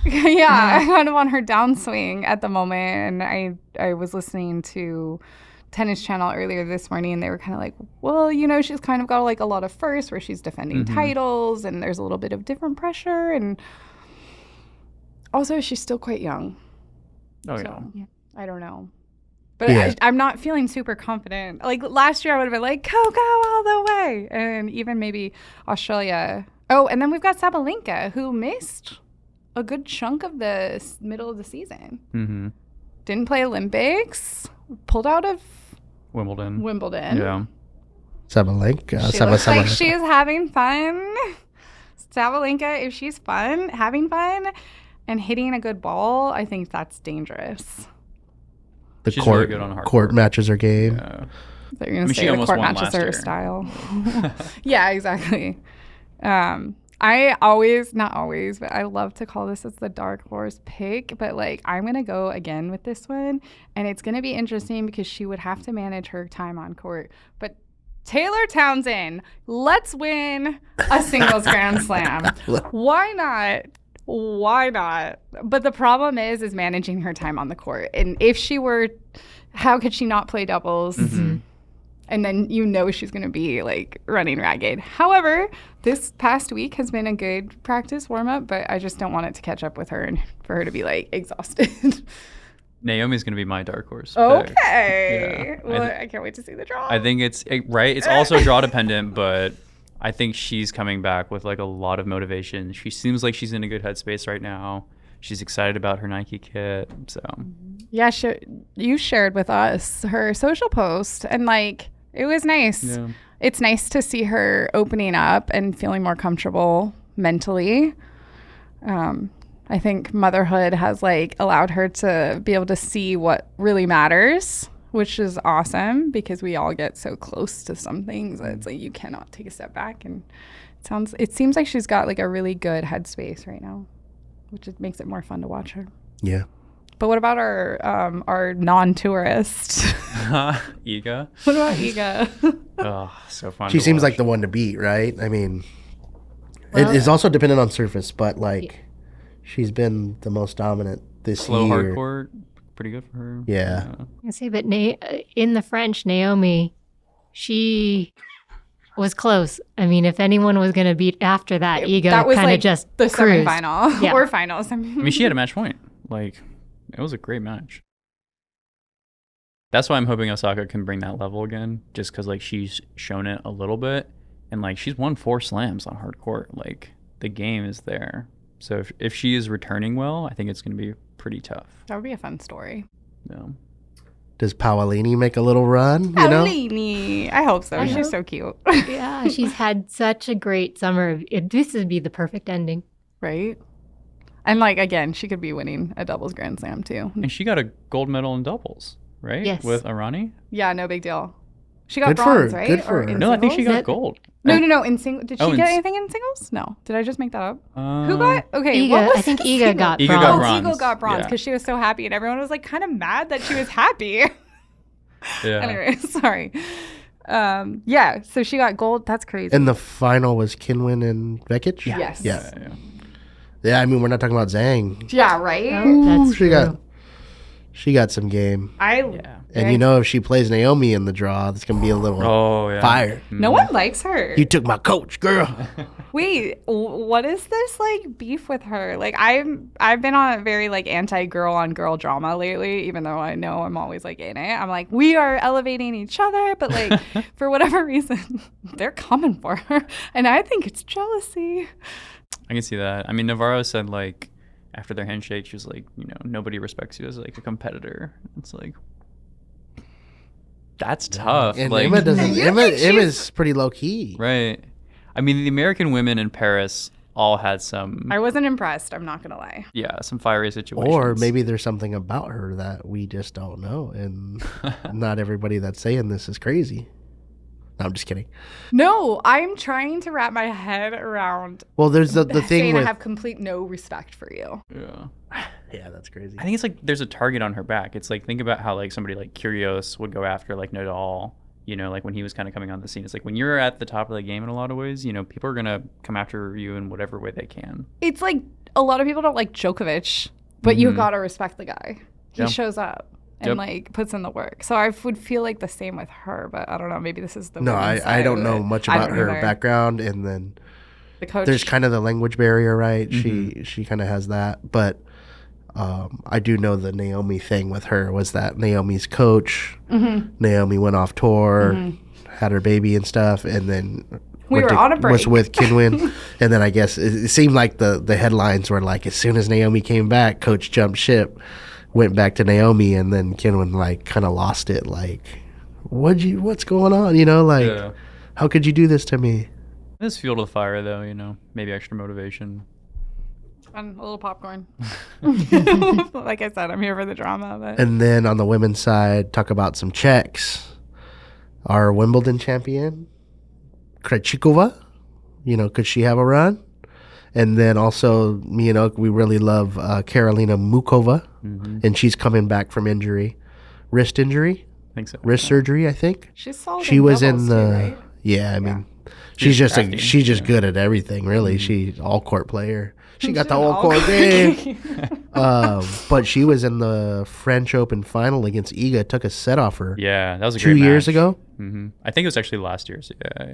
kind of on her downswing at the moment. And I was listening to Tennis Channel earlier this morning, and they were kind of like, well, she's kind of got like a lot of firsts where she's defending titles, and there's a little bit of different pressure. And also, she's still quite young. Oh, So, I don't know. But I'm not feeling super confident. Like last year, I would have been like, Coco all the way. And even maybe Australia. Oh, and then we've got Sabalenka, who missed a good chunk of the middle of the season. Mm-hmm. Didn't play Olympics. Pulled out of Wimbledon. Wimbledon. Sabalenka. She looks like she's having fun. Sabalenka, if she's having fun, and hitting a good ball, I think that's dangerous. The She's court, really good on hard court court. matches her game. Yeah. They're going to she say the almost court won matches last her year. style. Yeah, exactly. I always, not always, but I love to call this as the dark horse pick. But like, I'm going to go again with this one. And it's going to be interesting because she would have to manage her time on court. But Taylor Townsend, let's win a singles Grand Slam. Why not? Why not? But the problem is managing her time on the court. And if she were, how could she not play doubles? Mm-hmm. And then she's going to be like running ragged. However, this past week has been a good practice warm up, but I just don't want it to catch up with her and for her to be like exhausted. Naomi's going to be my dark horse. pick. Okay. Yeah. Well, I can't wait to see the draw. I think it's right. It's also draw dependent, but I think she's coming back with like a lot of motivation. She seems like she's in a good headspace right now. She's excited about her Nike kit. So Yeah, you shared with us her social post, and like it was nice. yeah. It's nice to see her opening up and feeling more comfortable mentally. I think motherhood has like allowed her to be able to see what really matters, which is awesome because we all get so close to some things that it's like you cannot take a step back. And it seems like she's got like a really good headspace right now, which makes it more fun to watch her. Yeah. But what about our non-tourist? Iga. What about Iga? Oh, so fun. She to seems watch. like the one to beat, right? I mean, Well, it is also dependent on surface, but like she's been the most dominant this slow year. hard court. Pretty good for her. Yeah. I say, but in the French, Naomi, she was close. I mean, if anyone was going to beat after that, Iga That was kind of like just the cruised. semifinal Yeah. or finals. I mean, she had a match point. Like, it was a great match. That's why I'm hoping Osaka can bring that level again, just because like she's shown it a little bit, and like she's won 4 slams on hard court. Like the game is there. So if she is returning well, I think it's going to be pretty tough. That would be a fun story. Yeah. Does Paolini make a little run? You know? Paolini. I hope so. I She's hope- so cute. Yeah, she's had such a great summer. This would be the perfect ending. Right? And like again, she could be winning a doubles Grand Slam too. And she got a gold medal in doubles, right? Yes. With Arani? Yeah, no big deal. She got Good for her. bronze, right? Good for Or her. in No, I think she singles? got gold. No. In single, did she Oh, in get s- anything in singles? No. Did I just make that up? Who Uh, got? Okay, Iga- what was I think the Iga single? got Iga bronze. got Oh, bronze. Iga got bronze Yeah. because she was so happy, and everyone was like kind of mad that she was happy. Yeah. Anyway, sorry. Yeah, so she got gold. That's crazy. And the final was Kinwin and Vekic? Yes. Yeah. Yeah. Yeah, I mean, we're not talking about Zhang. Yeah, right. Oh, that's she got true. she got some game. Yeah. And you know, if she plays Naomi in the draw, it's going to be a little Oh, yeah. fire. no one likes her. You took my coach, girl. Wait, what is this like beef with her? Like I've been on a very like anti-girl on girl drama lately, even though I know I'm always like in it. I'm like, we are elevating each other, but like for whatever reason, they're coming for her. And I think it's jealousy. I can see that. I mean, Navarro said like after their handshake, she was like, you know, nobody respects you as like a competitor. It's like that's tough. And like, Emma doesn't. You Emma, think she's- Emma's pretty low key. right. I mean, the American women in Paris all had some, I wasn't impressed, I'm not gonna lie. some fiery situations. Or maybe there's something about her that we just don't know, and not everybody that's saying this is crazy. No, I'm just kidding. No, I'm trying to wrap my head around Well, there's the thing saying with I have complete no respect for you. Yeah. yeah, that's crazy. I think it's like there's a target on her back. It's like think about how like somebody like Kyrgios would go after like Nadal, You know, like when he was kind of coming on the scene, it's like when you're at the top of the game in a lot of ways, you know, people are going to come after you in whatever way they can. It's like a lot of people don't like Djokovic, but you Mhm. gotta respect the guy. He Yeah. shows up and Yep. like puts in the work. So I would feel like the same with her, but I don't know. Maybe this is the No, women's I side don't of know it. much I about don't her either. background, and then The coach. there's kind of the language barrier, right? Mm-hmm. She kind of has that, but I do know the Naomi thing with her was that Naomi's coach. Mm-hmm. Naomi went off tour, had her baby and stuff, and then We were on a break. was with Kinwin, and then I guess it seemed like the headlines were like, as soon as Naomi came back, Coach jumped ship, went back to Naomi, and then Kinwin like kind of lost it, like, what's going on, you know, like, Yeah. how could you do this to me? This fuel to the fire, though, you know, maybe extra motivation. And a little popcorn. Like I said, I'm here for the drama. But And then on the women's side, talk about some Czechs. Our Wimbledon champion, Krejcikova, you know, could she have a run? And then also, you know, we really love Karolina Mukova, and she's coming back from wrist injury, I think so. wrist surgery, I think. she's solid. She was in doubles the, too, right? yeah, I mean, She's she's just crafty, she's just yeah. good at everything, really. She's all court player. She got the She's whole all court court. game. But she was in the French Open final against Iga, took a set off her Yeah, that was a 2 great year's match. ago. I think it was actually last year's. Yeah.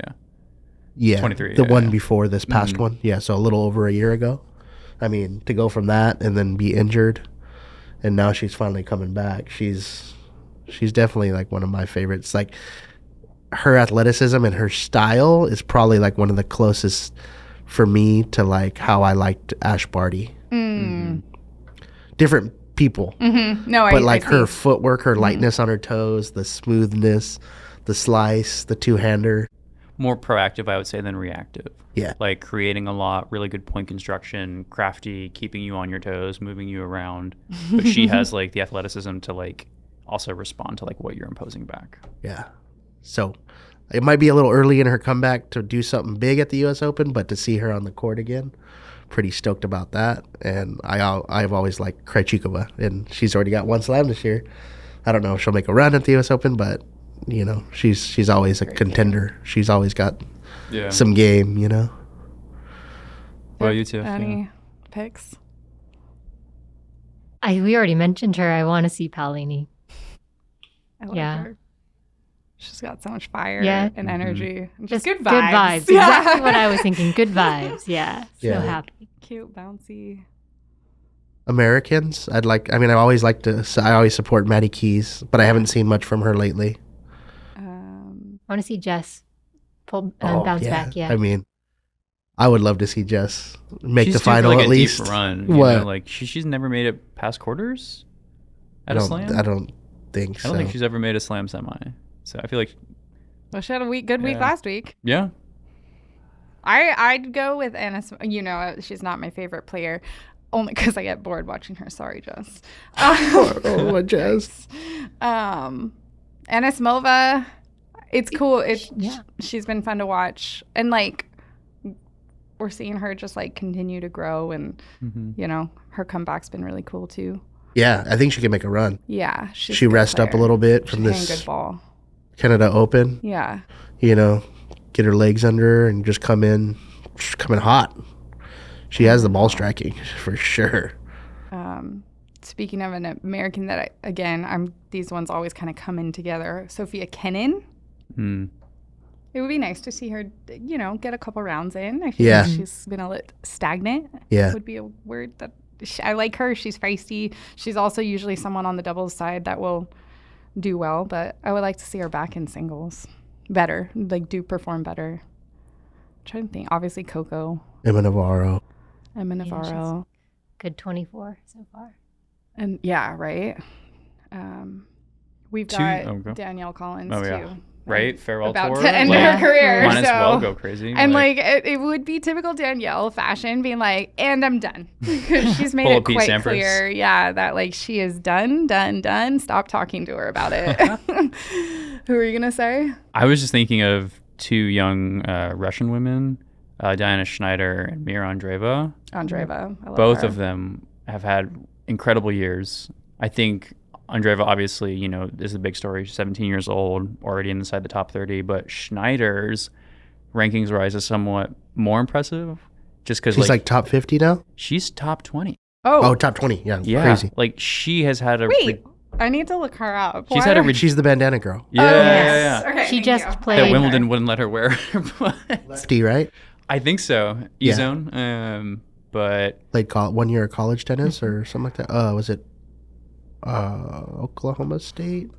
Yeah, 23, the yeah, one yeah. before this past one. Yeah, so a little over a year ago. I mean, to go from that and then be injured, and now she's finally coming back. She's definitely like one of my favorites. Like her athleticism and her style is probably like one of the closest for me to like how I liked Ash Barty. Different people, No, but I like her see. footwork, her lightness on her toes, the smoothness, the slice, the two-hander. More proactive, I would say, than reactive. Yeah. Like creating a lot, really good point construction, crafty, keeping you on your toes, moving you around. But she has like the athleticism to like also respond to like what you're imposing back. Yeah. So it might be a little early in her comeback to do something big at the U.S. Open, but to see her on the court again, pretty stoked about that. And I've always liked Krejcikova, and she's already got one slam this year. I don't know if she'll make a run at the U.S. Open, but you know she's always a contender. She's always got Yeah. some game, you know. Well, you too. Any picks? We already mentioned her. I want to see Paolini. I like Yeah. her. She's got so much fire Yeah. and energy. And just Just good vibes. Yeah. Exactly what I was thinking. Good vibes. Yeah. So Yeah. happy. Cute, bouncy. Americans, I always support Maddie Keys, but I haven't seen much from her lately. I want to see Jess bounce back. Yeah. I mean, I would love to see Jess make She's the due for, final like, at a least. Deep run. You What? know, like she's never made it past quarters I at a don't, slam. I don't think I so. don't think she's ever made a slam semi. So I feel like, Well, she had a good week Yeah. last week. yeah, I'd go with Anna. You know, she's not my favorite player, only because I get bored watching her. Sorry, Jess. Oh, what Jess? Anna Smova. It's cool. Yeah. She's been fun to watch, and like we're seeing her just like continue to grow, and you know her comeback's been really cool too. Yeah, I think she can make a run. Yeah, she's She a good rest up a player. little bit She's from playing this good ball. Canada Open. Yeah. You know, get her legs under her and just come in hot. She has the ball striking for sure. Speaking of an American that these ones always kind of come in together. Sophia Kenin. It would be nice to see her, you know, get a couple rounds in. I feel Yeah. like she's been a little stagnant. Yeah. Would be a word that I like her. She's feisty. She's also usually someone on the doubles side that will do well, but I would like to see her back in singles better, like do perform better. I'm trying to think. Obviously, Coco, Emma Navarro. Emma Navarro. Good 24 so far. And yeah, right. We've Two- got oh, go. Danielle Collins Oh, yeah. too. Right, farewell About tour. to end like, her career. Might as so. well go crazy. And like it would be typical Danielle fashion, being like, "And I'm done," because she's made Pull a it Pete quite Sampras. clear, that like she is done. Stop talking to her about it. Who are you gonna say? I was just thinking of two young Russian women, Diana Schneider and Mira Andreeva. Andreeva. I love Both her. of them have had incredible years. I think Andreeva, obviously, is a big story. She's 17 years old, already inside the top 30. But Schneider's rankings rise is somewhat more impressive, just because She's like top 50 now? she's top 20. Oh, top 20. Yeah, Yeah, crazy. like she has had a Wait, I need to look her up. She's had a She's the bandana girl. yeah, yes. yeah. Okay, She thank just you. played- That Wimbledon wouldn't let her wear, but Lefty, right? I think so. Yeah. E-zone, but Played 1 year of college tennis or something like that. Was it Oklahoma State?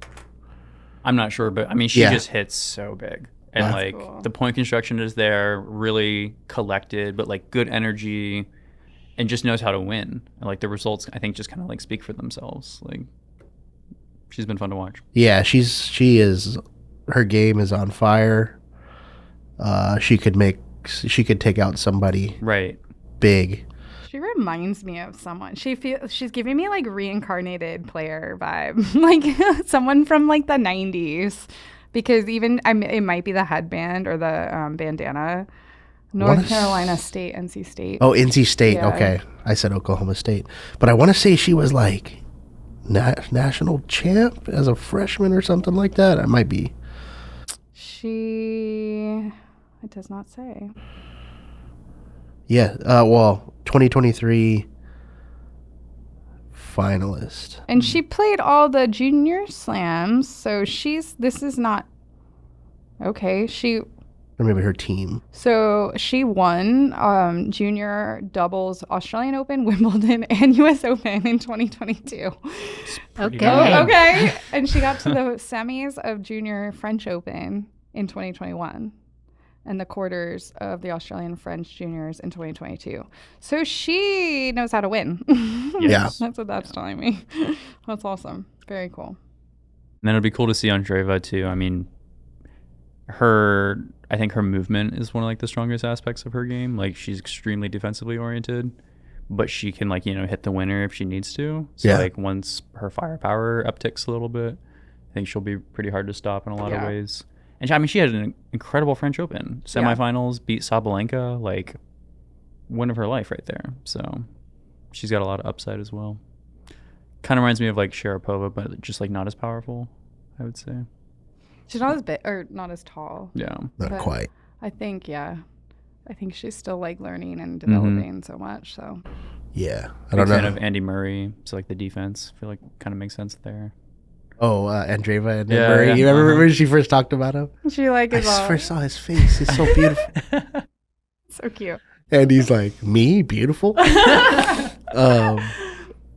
I'm not sure. But I mean, she Yeah. just hits so big, and Wow. like Cool. the point construction is there, really collected, but like good energy, and just knows how to win. And like the results, I think, just kind of like speak for themselves. Like she's been fun to watch. Yeah, she is. Her game is on fire. She could take out somebody Right. big. She reminds me of someone. She's giving me like reincarnated player vibe, like someone from like the 90s. Because even it might be the headband or the bandana. North What is- Carolina State, NC State. Oh, NC State. Yeah. Okay, I said Oklahoma State, but I want to say she was like national champ as a freshman or something like that. I might be. It does not say. Yeah. Well, 2023 finalist. And she played all the junior slams, so this is not okay. Or maybe her team. So she won junior doubles Australian Open, Wimbledon, and U.S. Open in 2022. Pretty Okay. good. Okay. And she got to the semis of junior French Open in 2021 and the quarters of the Australian French juniors in 2022. So she knows how to win. Yes. That's what that's telling me. That's awesome. Very cool. And then it'd be cool to see Andreeva too. I mean, I think her movement is one of like the strongest aspects of her game. Like she's extremely defensively oriented, but she can like, hit the winner if she needs to. So Yeah. like once her firepower upticks a little bit, I think she'll be pretty hard to stop in a lot of Yeah. ways. And she had an incredible French Open. Semifinals, beat Sabalenka, like win of her life right there. So she's got a lot of upside as well. Kind of reminds me of like Sharapova, but just like not as powerful, I would say. She's not as big or not as tall. Yeah. Not But- quite. I think she's still like learning and Mm-hmm. developing so much. So Yeah. I Big don't fan know. of Andy Murray. So like the defense, I feel like kind of makes sense there. Oh, Andreeva and Yeah, Murray. yeah. You remember Uh-huh. when she first talked about him? she like I is all first saw his face. He's so beautiful. so cute. And he's like, me? Beautiful?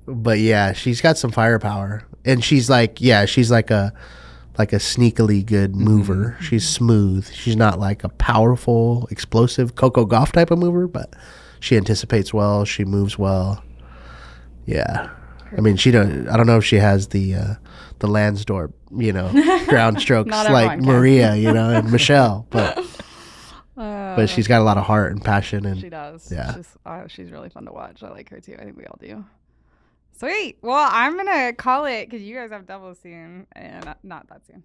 But yeah, she's got some firepower. And she's like a sneakily good mover. She's smooth. She's not like a powerful, explosive Coco Gauff type of mover, but she anticipates well. She moves well. Yeah. I mean, I don't know if she has the Lansdorp, ground strokes Not like everyone can. Maria, and Michelle, but she's got a lot of heart and passion, and She does. Yeah. She's really fun to watch. I like her too. I think we all do. Sweet. Well, I'm gonna call it because you guys have doubles soon, and not that soon.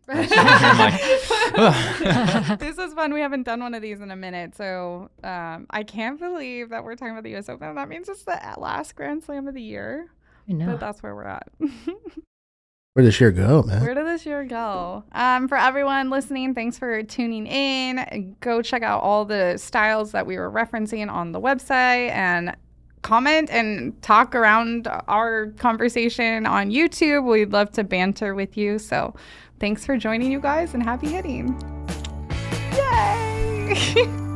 This is fun. We haven't done one of these in a minute, so I can't believe that we're talking about the U.S. Open. That means it's the last Grand Slam of the year, I know. but that's where we're at. where does this year go, man? Where did this year go? For everyone listening, thanks for tuning in. Go check out all the styles that we were referencing on the website and comment and talk around our conversation on YouTube. We'd love to banter with you. So thanks for joining, you guys, and happy hitting. Yay!